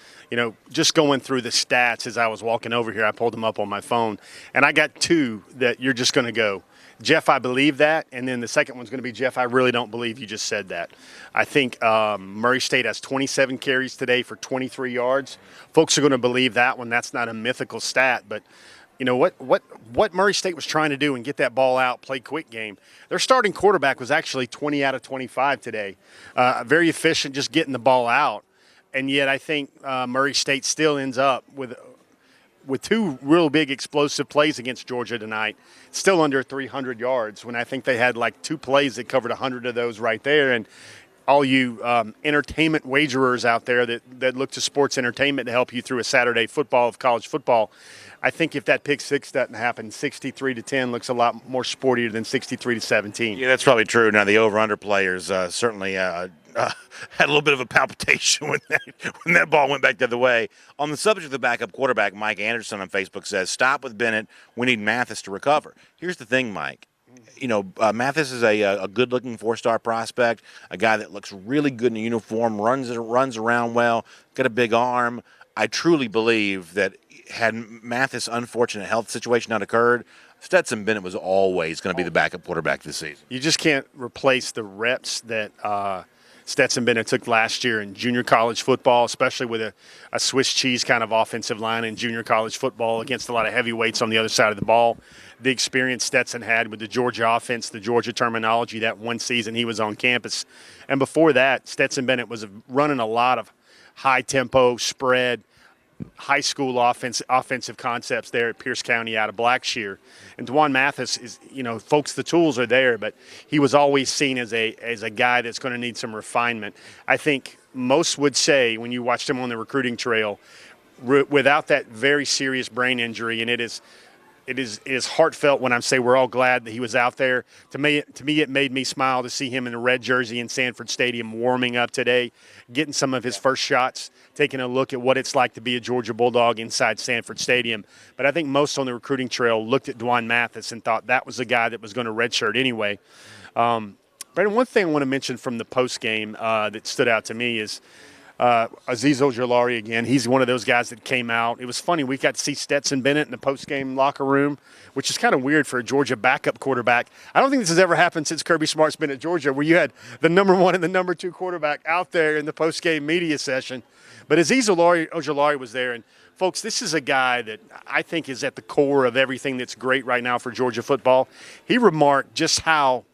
just going through the stats as I was walking over here, I pulled them up on my phone, and I got 2 that you're just going to go, Jeff, I believe that, and then the second one's going to be, Jeff, I really don't believe you just said that. I think Murray State has 27 carries today for 23 yards. Folks are going to believe that one. That's not a mythical stat, but what Murray State was trying to do and get that ball out, play quick game. Their starting quarterback was actually 20 out of 25 today. Very efficient, just getting the ball out. And yet I think Murray State still ends up with 2 real big explosive plays against Georgia tonight, still under 300 yards, when I think they had like 2 plays that covered 100 of those right there. And all you entertainment wagerers out there that look to sports entertainment to help you through a Saturday football of college football, I think if that pick six doesn't happen, 63-10 looks a lot more sportier than 63-17. Yeah, that's probably true. Now, the over-under players certainly had a little bit of a palpitation when that ball went back the other way. On the subject of the backup quarterback, Mike Anderson on Facebook says, stop with Bennett. We need Mathis to recover. Here's the thing, Mike. Mathis is a good-looking 4-star prospect, a guy that looks really good in a uniform, runs around well, got a big arm. I truly believe that had Mathis' unfortunate health situation not occurred, Stetson Bennett was always going to be the backup quarterback this season. You just can't replace the reps that Stetson Bennett took last year in junior college football, especially with a Swiss cheese kind of offensive line in junior college football against a lot of heavyweights on the other side of the ball. The experience Stetson had with the Georgia offense, the Georgia terminology, that one season he was on campus. And before that, Stetson Bennett was running a lot of high-tempo, spread, high school offensive concepts there at Pierce County out of Blackshear. And Dwan Mathis is, folks, the tools are there, but he was always seen as a guy that's going to need some refinement. I think most would say when you watched him on the recruiting trail, without that very serious brain injury, and it is heartfelt when I say we're all glad that he was out there. To me, it made me smile to see him in the red jersey in Sanford Stadium warming up today, getting some of his first shots, taking a look at what it's like to be a Georgia Bulldog inside Sanford Stadium. But I think most on the recruiting trail looked at Dwan Mathis and thought that was the guy that was going to redshirt anyway. Brandon, one thing I want to mention from the post game that stood out to me is Azeez Ojulari again. He's one of those guys that came out. It was funny. We got to see Stetson Bennett in the post-game locker room, which is kind of weird for a Georgia backup quarterback. I don't think this has ever happened since Kirby Smart's been at Georgia, where you had the number 1 and the number 2 quarterback out there in the post-game media session. But Azeez Ojulari was there. And, folks, this is a guy that I think is at the core of everything that's great right now for Georgia football. He remarked just how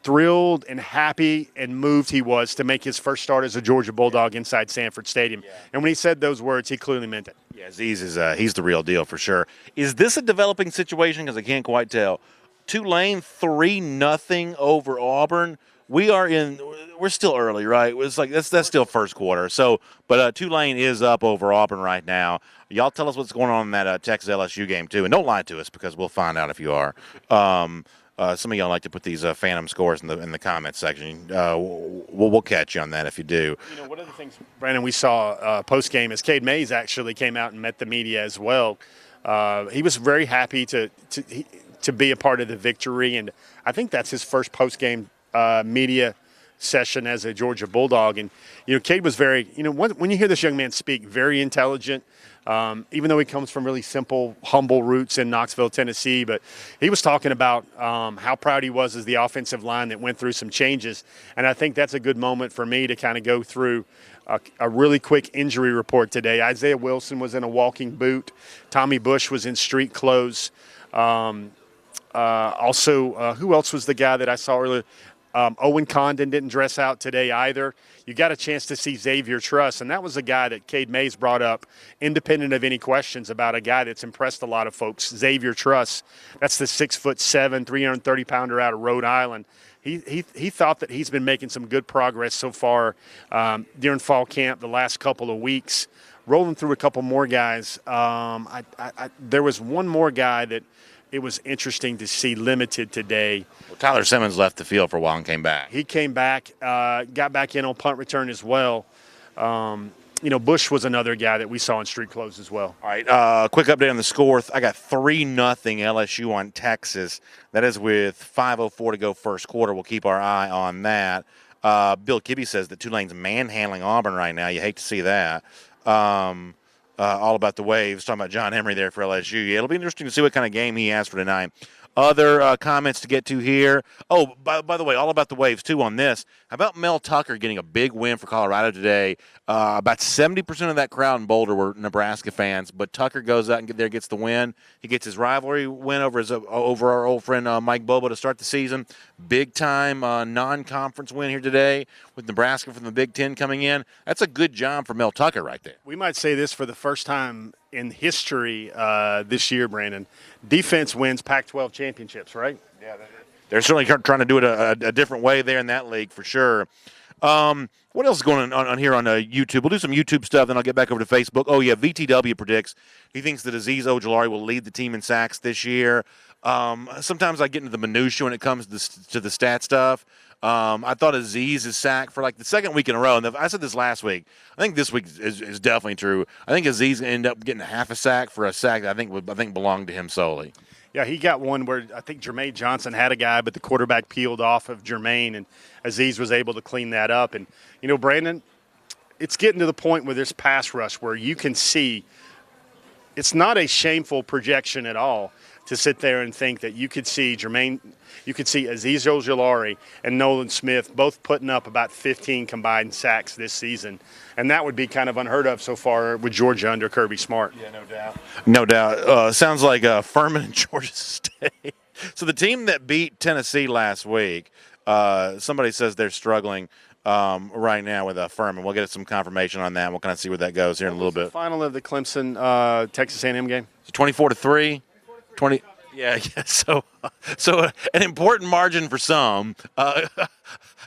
thrilled and happy and moved he was to make his first start as a Georgia Bulldog inside Sanford Stadium. Yeah. And when he said those words, he clearly meant it. Yeah, Azeez is he's the real deal for sure. Is this a developing situation? Because I can't quite tell. Tulane 3-0 over Auburn. We're still early, right? It's like that's still first quarter. So, but Tulane is up over Auburn right now. Y'all tell us what's going on in that Texas LSU game too, and don't lie to us because we'll find out if you are. Some of y'all like to put these phantom scores in the comments section. We'll catch you on that if you do. One of the things, Brandon, we saw post game is Cade Mays actually came out and met the media as well. He was very happy to be a part of the victory, and I think that's his first post game media session as a Georgia Bulldog. And Cade was very, when you hear this young man speak, very intelligent. Even though he comes from really simple, humble roots in Knoxville, Tennessee. But he was talking about how proud he was as the offensive line that went through some changes. And I think that's a good moment for me to kind of go through a really quick injury report today. Isaiah Wilson was in a walking boot. Tommy Bush was in street clothes. Also, who else was the guy that I saw earlier? Owen Condon didn't dress out today either. You got a chance to see Xavier Trust, and that was a guy that Cade Mays brought up, independent of any questions, about a guy that's impressed a lot of folks. Xavier Trust, that's the 6'7", 330-pounder out of Rhode Island. He thought that he's been making some good progress so far during fall camp the last couple of weeks. Rolling through a couple more guys, there was one more guy that it was interesting to see limited today. Well, Tyler Simmons left the field for a while and came back. He came back, got back in on punt return as well. Bush was another guy that we saw in street clothes as well. All right, quick update on the score. I got 3-0 LSU on Texas. That is with 5:04 to go first quarter. We'll keep our eye on that. Bill Kibbe says that Tulane's manhandling Auburn right now. You hate to see that. All about the Waves, talking about John Emery there for LSU. Yeah, it'll be interesting to see what kind of game he has for tonight. Other comments to get to here. Oh, by the way, all about the Waves, too, on this. How about Mel Tucker getting a big win for Colorado today? About 70% of that crowd in Boulder were Nebraska fans, but Tucker goes out and gets the win. He gets his rivalry win over our old friend Mike Bobo to start the season. Big-time non-conference win here today with Nebraska from the Big Ten coming in. That's a good job for Mel Tucker right there. We might say this for the first time in history this year, Brandon. Defense wins Pac-12 championships, right? Yeah, they're certainly trying to do it a different way there in that league for sure. What else is going on here on YouTube? We'll do some YouTube stuff, then I'll get back over to Facebook. Oh, yeah, VTW predicts he thinks that Azeez Ojulari will lead the team in sacks this year. Sometimes I get into the minutia when it comes to the stat stuff. I thought Azeez is sacked for like the second week in a row. And I said this last week. I think this week is definitely true. I think Azeez ended up getting half a sack for a sack that I think belonged to him solely. Yeah, he got one where I think Jermaine Johnson had a guy, but the quarterback peeled off of Jermaine, and Azeez was able to clean that up. And, Brandon, it's getting to the point with this pass rush where you can see it's not a shameful projection at all. to sit there and think that you could see Aziz Ojulari and Nolan Smith both putting up about 15 combined sacks this season. And that would be kind of unheard of so far with Georgia under Kirby Smart. Yeah, no doubt. No doubt. Sounds like Furman and Georgia State. So the team that beat Tennessee last week, somebody says they're struggling right now with Furman. We'll get some confirmation on that. We'll kind of see where that goes here in a little bit. Final of the Clemson Texas A&M game. 24-3. 20. Yeah. So an important margin for some.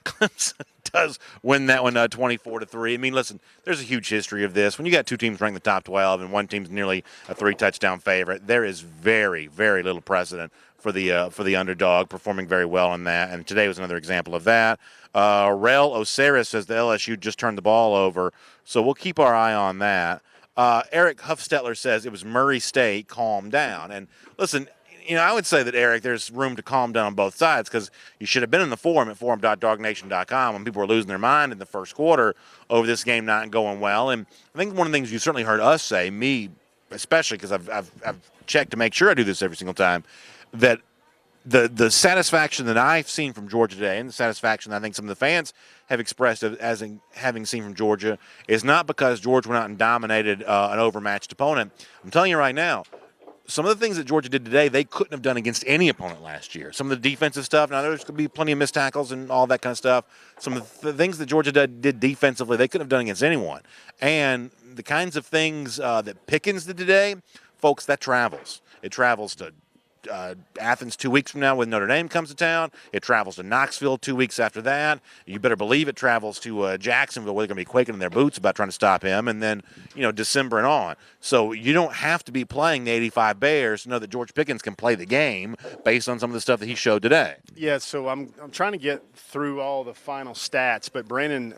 Clemson does win that one 24-3. I mean, listen, there's a huge history of this. When you got two teams ranked in the top 12 and one team's nearly a 3-touchdown favorite, there is very, very little precedent for the underdog performing very well in that. And today was another example of that. Rel Osiris says the LSU just turned the ball over, so we'll keep our eye on that. Eric Huffstetler says it was Murray State, calm down. And listen, I would say that, Eric, there's room to calm down on both sides because you should have been in the forum at forum.dognation.com when people were losing their mind in the first quarter over this game not going well. And I think one of the things you certainly heard us say, me especially, because I've checked to make sure I do this every single time, that the satisfaction that I've seen from Georgia today and the satisfaction that I think some of the fans have expressed as in having seen from Georgia is not because Georgia went out and dominated an overmatched opponent. I'm telling you right now, some of the things that Georgia did today, they couldn't have done against any opponent last year. Some of the defensive stuff, now there's going to be plenty of missed tackles and all that kind of stuff. Some of the things that Georgia did defensively, they couldn't have done against anyone. And the kinds of things that Pickens did today, folks, that travels. It travels to Athens 2 weeks from now when Notre Dame comes to town. It travels to Knoxville 2 weeks after that. You better believe it travels to Jacksonville, where they're going to be quaking in their boots about trying to stop him, and then December and on. So you don't have to be playing the 85 Bears to know that George Pickens can play the game based on some of the stuff that he showed today. Yeah, so I'm trying to get through all the final stats, but Brandon,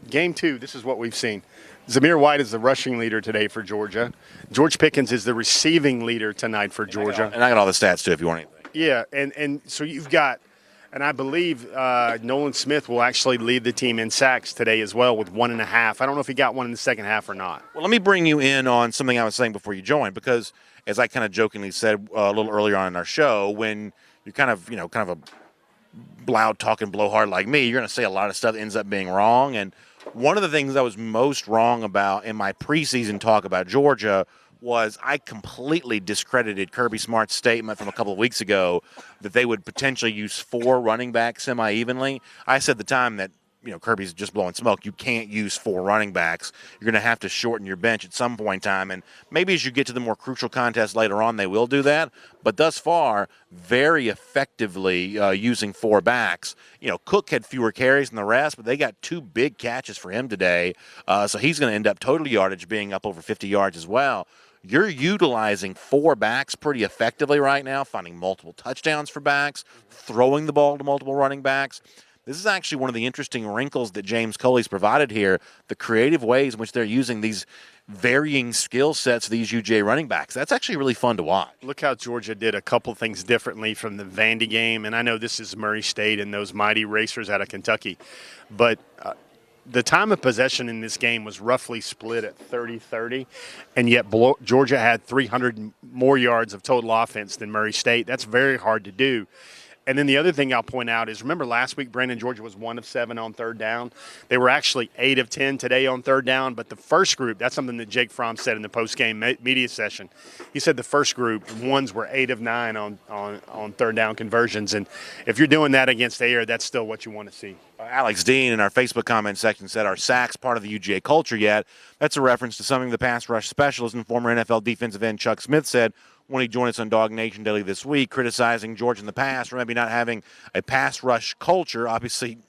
game 2, this is what we've seen. Zamir White is the rushing leader today for Georgia. George Pickens is the receiving leader tonight for Georgia. And I got all the stats, too, if you want anything. Yeah, and so you've got, and I believe Nolan Smith will actually lead the team in sacks today as well with 1.5. I don't know if he got one in the second half or not. Well, let me bring you in on something I was saying before you joined, because as I kind of jokingly said a little earlier on in our show, when you're kind of a loud talking blowhard like me, you're going to say a lot of stuff that ends up being wrong. And one of the things I was most wrong about in my preseason talk about Georgia was I completely discredited Kirby Smart's statement from a couple of weeks ago that they would potentially use 4 running backs semi-evenly. I said at the time that Kirby's just blowing smoke. You can't use 4 running backs. You're going to have to shorten your bench at some point in time. And maybe as you get to the more crucial contests later on, they will do that. But thus far, very effectively using 4 backs. Cook had fewer carries than the rest, but they got 2 big catches for him today. So he's going to end up total yardage being up over 50 yards as well. You're utilizing 4 backs pretty effectively right now, finding multiple touchdowns for backs, throwing the ball to multiple running backs. This is actually one of the interesting wrinkles that James Coley's provided here, the creative ways in which they're using these varying skill sets of these UGA running backs. That's actually really fun to watch. Look how Georgia did a couple things differently from the Vandy game, and I know this is Murray State and those mighty racers out of Kentucky, but the time of possession in this game was roughly split at 30-30, and yet Georgia had 300 more yards of total offense than Murray State. That's very hard to do. And then the other thing I'll point out is, remember last week, Brandon, Georgia was 1 of 7 on third down. They were actually 8 of 10 today on third down. But the first group, that's something that Jake Fromm said in the post-game media session. He said the first group, ones were 8 of 9 on third down conversions. And if you're doing that against Air, that's still what you want to see. Alex Dean in our Facebook comment section said, "Are sacks part of the UGA culture yet?" That's a reference to something the pass rush specialist and former NFL defensive end Chuck Smith said when he joined us on Dog Nation Daily this week, criticizing Georgia in the past for maybe not having a pass rush culture. Obviously,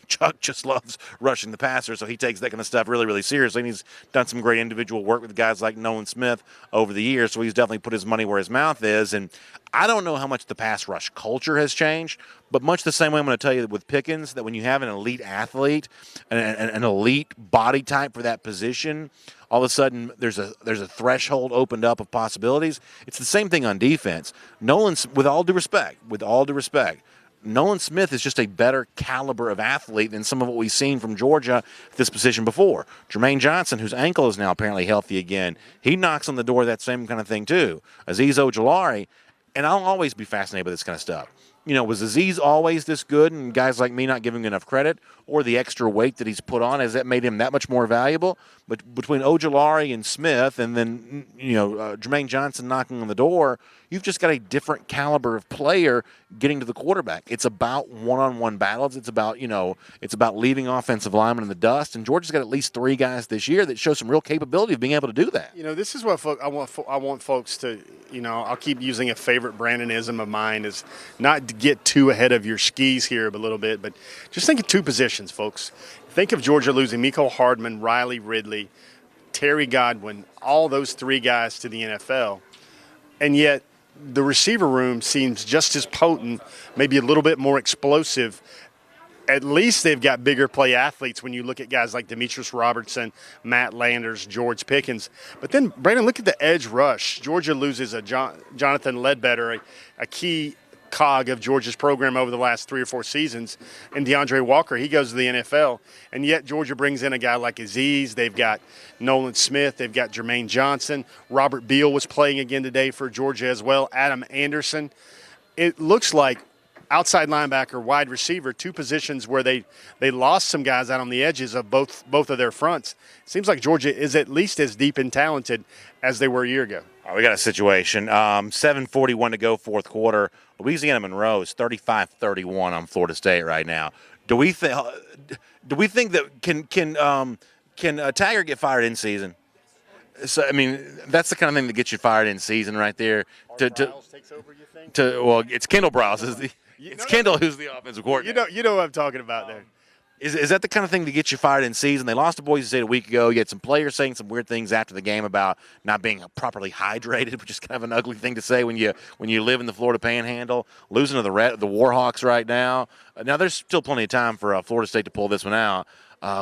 Chuck just loves rushing the passer, so he takes that kind of stuff really, really seriously. And he's done some great individual work with guys like Nolan Smith over the years, so he's definitely put his money where his mouth is. And I don't know how much the pass rush culture has changed, but much the same way I'm going to tell you with Pickens, that when you have an elite athlete, an elite body type for that position, all of a sudden there's a threshold opened up of possibilities. It's the same thing on defense. With all due respect, Nolan Smith is just a better caliber of athlete than some of what we've seen from Georgia at this position before. Jermaine Johnson, whose ankle is now apparently healthy again, he knocks on the door of that same kind of thing too. Aziz Ojulari, and I'll always be fascinated by this kind of stuff. Was Aziz always this good and guys like me not giving him enough credit, or the extra weight that he's put on, has that made him that much more valuable? But between Ojulari and Smith and then, Jermaine Johnson knocking on the door, you've just got a different caliber of player getting to the quarterback. It's about one-on-one battles. It's about, it's about leaving offensive linemen in the dust. And Georgia's got at least 3 guys this year that show some real capability of being able to do that. This is what I want folks to, I'll keep using a favorite Brandonism of mine is not to get too ahead of your skis here a little bit, but just think of 2 positions, folks. Think of Georgia losing Mecole Hardman, Riley Ridley, Terry Godwin, all those 3 guys to the NFL. And yet the receiver room seems just as potent, maybe a little bit more explosive. At least they've got bigger play athletes when you look at guys like Demetrius Robertson, Matt Landers, George Pickens. But then, Brandon, look at the edge rush. Georgia loses a Jonathan Ledbetter, a key cog of Georgia's program over the last 3 or 4 seasons, and Deandre Walker, he goes to the NFL, and yet Georgia brings in a guy like Aziz. They've got Nolan Smith. They've got Jermaine Johnson. Robert Beal was playing again today for Georgia as well. Adam Anderson. It looks like outside linebacker, wide receiver, 2 positions where they lost some guys out on the edges of both of their fronts. It seems like Georgia is at least as deep and talented as they were a year ago. We got a situation. 7:41 to go, fourth quarter. Louisiana Monroe is 35-31 on Florida State right now. Do we think that can Taggart get fired in season? So that's the kind of thing that gets you fired in season right there. Browse takes over, you think? It's Kendall Browse. Kendall who's the offensive coordinator. You know what I'm talking about there. Is that the kind of thing that gets you fired in season? They lost to Boise State a week ago. You had some players saying some weird things after the game about not being properly hydrated, which is kind of an ugly thing to say when you live in the Florida Panhandle. Losing to the Warhawks right now. Now there's still plenty of time for Florida State to pull this one out.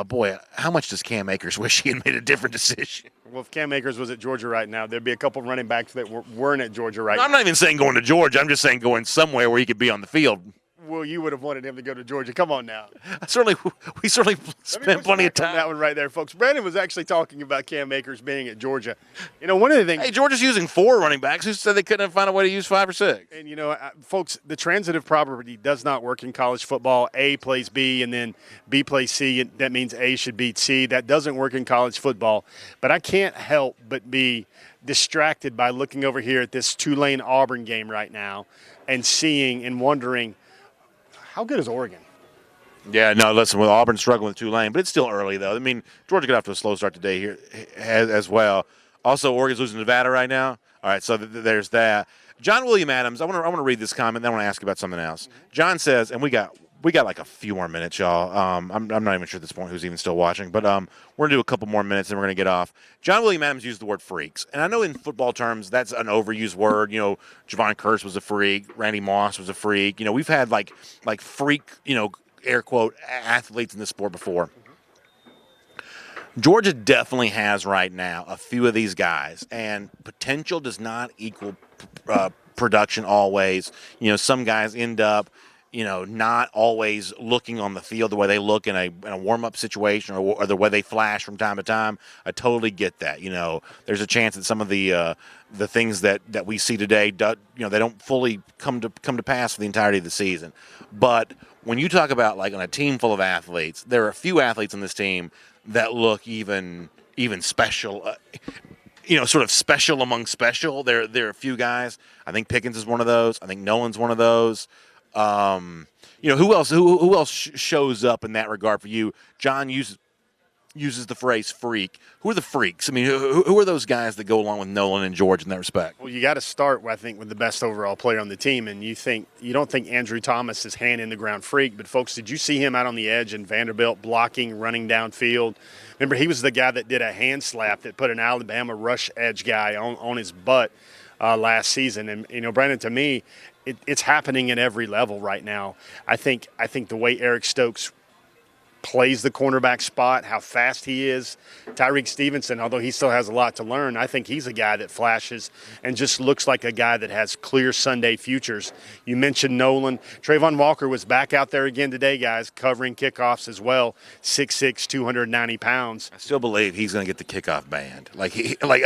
Boy, how much does Cam Akers wish he had made a different decision? Well, if Cam Akers was at Georgia right now, there'd be a couple running backs that weren't at Georgia right now. I'm not even saying going to Georgia. I'm just saying going somewhere where he could be on the field. Well, you would have wanted him to go to Georgia. Come on now. We certainly spent plenty of time on that one right there, folks. Brandon was actually talking about Cam Akers being at Georgia. One of the things. Hey, Georgia's using 4 running backs. Who said they couldn't find a way to use 5 or 6? And folks, the transitive property does not work in college football. A plays B, and then B plays C. And that means A should beat C. That doesn't work in college football. But I can't help but be distracted by looking over here at this Tulane Auburn game right now, and seeing and wondering, how good is Oregon? Yeah, no, listen, with Auburn struggling with Tulane, but it's still early, though. Georgia got off to a slow start today here as well. Also, Oregon's losing to Nevada right now. All right, so there's that. John William Adams, I want to read this comment, then I want to ask you about something else. John says, and we got like a few more minutes, y'all. I'm not even sure at this point who's even still watching, but we're going to do a couple more minutes, and we're going to get off. John William Adams used the word freaks, and I know in football terms that's an overused word. Javon Curse was a freak. Randy Moss was a freak. We've had like freak, air quote, athletes in this sport before. Georgia definitely has right now a few of these guys, and potential does not equal production always. Some guys end up not always looking on the field the way they look in a warm-up situation or the way they flash from time to time. I totally get that. There's a chance that some of the things that we see today, they don't fully come to pass for the entirety of the season. But when you talk about like on a team full of athletes, there are a few athletes on this team that look even special. Sort of special among special. There are a few guys. I think Pickens is one of those. I think Nolan's one of those. Who else shows up in that regard for you? John uses the phrase freak. Who are the freaks? Who are those guys that go along with Nolan and George in that respect? Well, you got to start, I think, with the best overall player on the team, and you don't think Andrew Thomas is hand in the ground freak, but folks, did you see him out on the edge in Vanderbilt blocking, running downfield? Remember, he was the guy that did a hand slap that put an Alabama rush edge guy on his butt last season. And Brandon, to me, it's happening at every level right now. I think the way Eric Stokes plays the cornerback spot, how fast he is. Tyreek Stevenson, although he still has a lot to learn, I think he's a guy that flashes and just looks like a guy that has clear Sunday futures. You mentioned Nolan. Trayvon Walker was back out there again today, guys, covering kickoffs as well. 6'6", 290 pounds. I still believe he's going to get the kickoff banned. I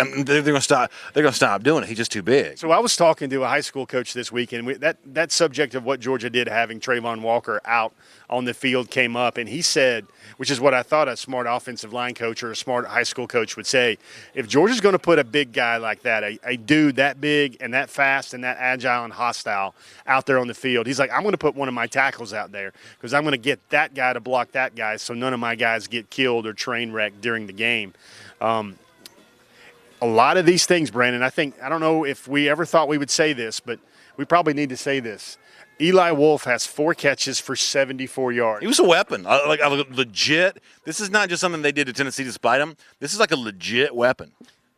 mean, they're going to stop. They're going to stop doing it. He's just too big. So I was talking to a high school coach this week, and that subject of what Georgia did having Trayvon Walker out on the field came up, and he said, which is what I thought a smart offensive line coach or a smart high school coach would say, if Georgia's going to put a big guy like that, a dude that big and that fast and that agile and hostile out there on the field, he's like, I'm going to put one of my tackles out there because I'm going to get that guy to block that guy so none of my guys get killed or train wrecked during the game. A lot of these things, Brandon, I don't know if we ever thought we would say this, but we probably need to say this. Eli Wolf has 4 catches for 74 yards. He was a weapon, like a legit. This is not just something they did to Tennessee to spite him. This is like a legit weapon.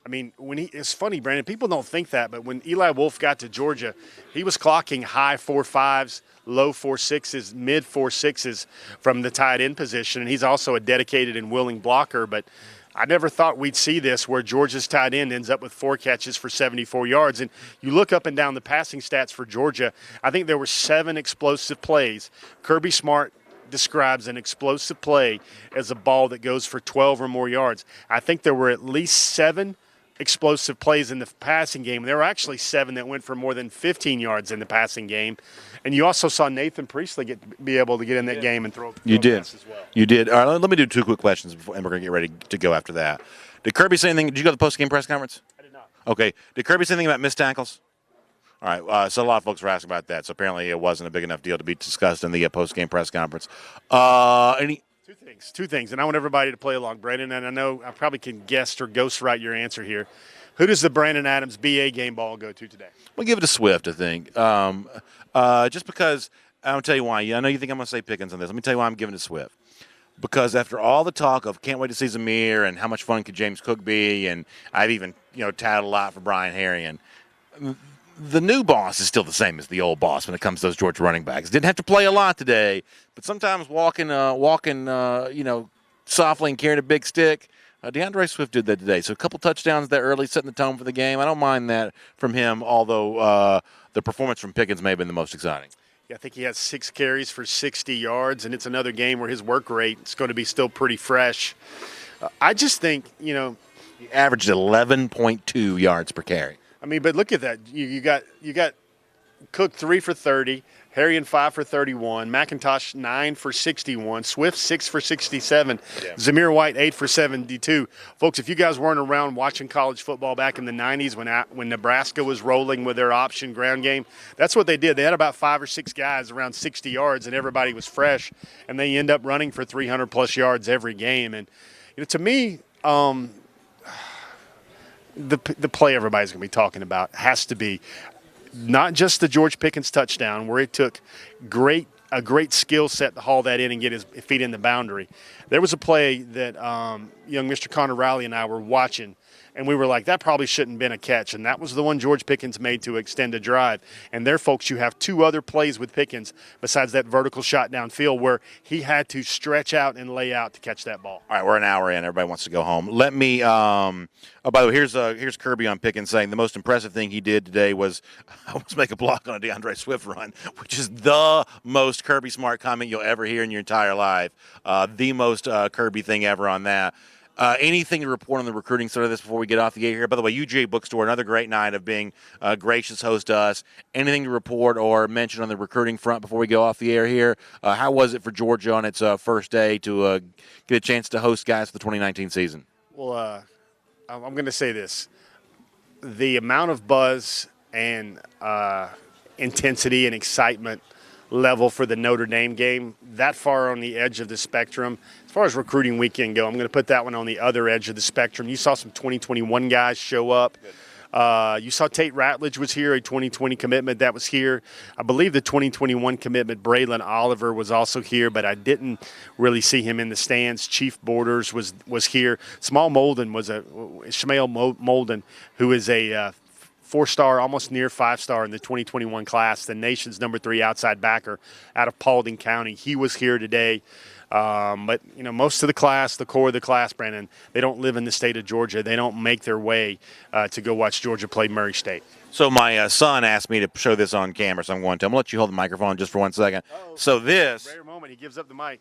I mean, it's funny, Brandon. People don't think that, but when Eli Wolf got to Georgia, he was clocking high 4.5s, low 4.6s, mid 4.6s from the tight end position, and he's also a dedicated and willing blocker. But I never thought we'd see this where Georgia's tight end ends up with 4 catches for 74 yards. And you look up and down the passing stats for Georgia, I think there were 7 explosive plays. Kirby Smart describes an explosive play as a ball that goes for 12 or more yards. I think there were at least 7 explosive plays in the passing game. There were actually 7 that went for more than 15 yards in the passing game. And you also saw Nathan Priestley be able to get in that game and throw You did. as well. You did. All right, let me do 2 quick questions before, and we're going to get ready to go after that. Did Kirby say anything? Did you go to the post-game press conference? I did not. Okay. Did Kirby say anything about missed tackles? All right. So a lot of folks were asking about that. So apparently it wasn't a big enough deal to be discussed in the post-game press conference. Two things, and I want everybody to play along, Brandon, and I know I probably can guess or ghostwrite your answer here. Who does the Brandon Adams BA game ball go to today? We'll give it to Swift, I think. Just because I'll tell you why. I know you think I'm going to say Pickens on this. Let me tell you why I'm giving it to Swift. Because after all the talk of can't wait to see Zamir and how much fun could James Cook be, and I've even touted a lot for Brian Herrien, the new boss is still the same as the old boss when it comes to those Georgia running backs. Didn't have to play a lot today, but sometimes walking, softly and carrying a big stick. Deandre Swift did that today. So a couple touchdowns there early, setting the tone for the game. I don't mind that from him, although the performance from Pickens may have been the most exciting. Yeah, I think he has 6 carries for 60 yards, and it's another game where his work rate is going to be still pretty fresh. I just think, He averaged 11.2 yards per carry. I mean, but look at that. You got Cook 3 for 30, Herrien 5 for 31, McIntosh 9 for 61, Swift 6 for 67, Zamir White 8 for 72. Folks, if you guys weren't around watching college football back in the 90s when Nebraska was rolling with their option ground game, that's what they did. They had about 5 or 6 guys around 60 yards, and everybody was fresh, and they end up running for 300-plus yards every game. And to me, the play everybody's going to be talking about has to be not just the George Pickens touchdown where it took a great skill set to haul that in and get his feet in the boundary. There was a play that young Mr. Connor Riley and I were watching, and we were like, that probably shouldn't have been a catch. And that was the one George Pickens made to extend a drive. And there, folks, you have 2 other plays with Pickens besides that vertical shot downfield where he had to stretch out and lay out to catch that ball. All right, we're an hour in. Everybody wants to go home. Let me by the way, here's Kirby on Pickens saying the most impressive thing he did today was make a block on a DeAndre Swift run, which is the most Kirby Smart comment you'll ever hear in your entire life. The most Kirby thing ever on that. Anything to report on the recruiting side of this before we get off the air here? By the way, UGA Bookstore, another great night of being a gracious host to us. Anything to report or mention on the recruiting front before we go off the air here? How was it for Georgia on its first day to get a chance to host guys for the 2019 season? Well, I'm going to say this. The amount of buzz and intensity and excitement level for the Notre Dame game, that far on the edge of the spectrum. As far as recruiting weekend go, I'm going to put that one on the other edge of the spectrum. You saw some 2021 guys show up. You saw Tate Ratledge was here, a 2020 commitment that was here. I believe the 2021 commitment, Braylon Oliver, was also here, but I didn't really see him in the stands. Chief Borders was here. Small Molden was Shmael Molden, who is a 4-star, almost near 5-star in the 2021 class, the nation's number 3 outside backer out of Paulding County. He was here today. But, most of the class, the core of the class, Brandon, they don't live in the state of Georgia. They don't make their way to go watch Georgia play Murray State. So my son asked me to show this on camera, so I'm going to. I'm going to let you hold the microphone just for 1 second. So this. Rare moment, he gives up the mic.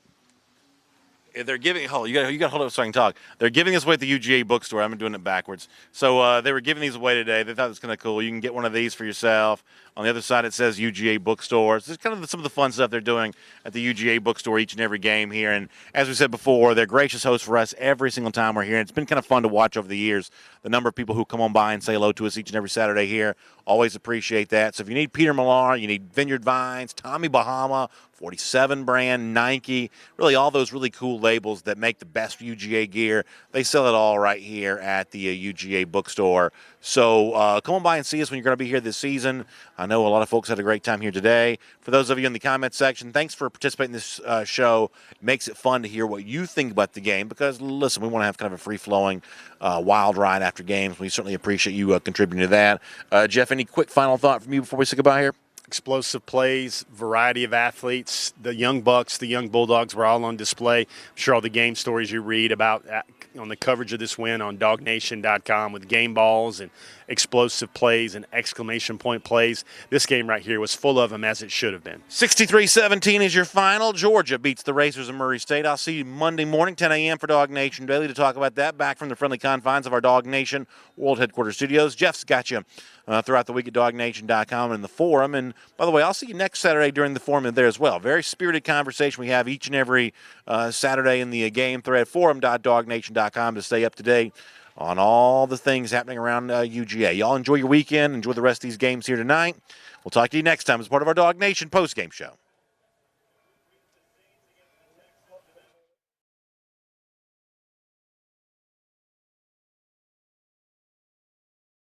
They're giving. Hold, you got to hold it so I can talk. They're giving this away at the UGA bookstore. I'm doing it backwards. So they were giving these away today. They thought it was kind of cool. You can get one of these for yourself. On the other side, it says UGA bookstore. It's just kind of some of the fun stuff they're doing at the UGA bookstore each and every game here. And as we said before, they're gracious hosts for us every single time we're here. And it's been kind of fun to watch over the years. The number of people who come on by and say hello to us each and every Saturday here. Always appreciate that. So if you need Peter Millar, you need Vineyard Vines, Tommy Bahama, 47 brand, Nike, really all those really cool labels that make the best UGA gear. They sell it all right here at the UGA bookstore. So come on by and see us when you're going to be here this season. I know a lot of folks had a great time here today. For those of you in the comments section, thanks for participating in this show. It makes it fun to hear what you think about the game because, listen, we want to have kind of a free-flowing wild ride after games. We certainly appreciate you contributing to that. Jeff, any quick final thought from you before we say goodbye here? Explosive plays, variety of athletes. The young Bucks, the young Bulldogs were all on display. I'm sure all the game stories you read about on the coverage of this win on dognation.com with game balls and explosive plays and exclamation point plays. This game right here was full of them, as it should have been. 63-17 is your final. Georgia beats the Racers of Murray State. I'll see you Monday morning, 10 a.m. for Dog Nation Daily to talk about that back from the friendly confines of our Dog Nation World Headquarters Studios. Jeff's got you throughout the week at dognation.com and the forum. And, by the way, I'll see you next Saturday during the forum there as well. Very spirited conversation we have each and every Saturday in the game thread, forum.dognation.com to stay up to date on all the things happening around UGA. Y'all enjoy your weekend. Enjoy the rest of these games here tonight. We'll talk to you next time as part of our Dog Nation postgame show.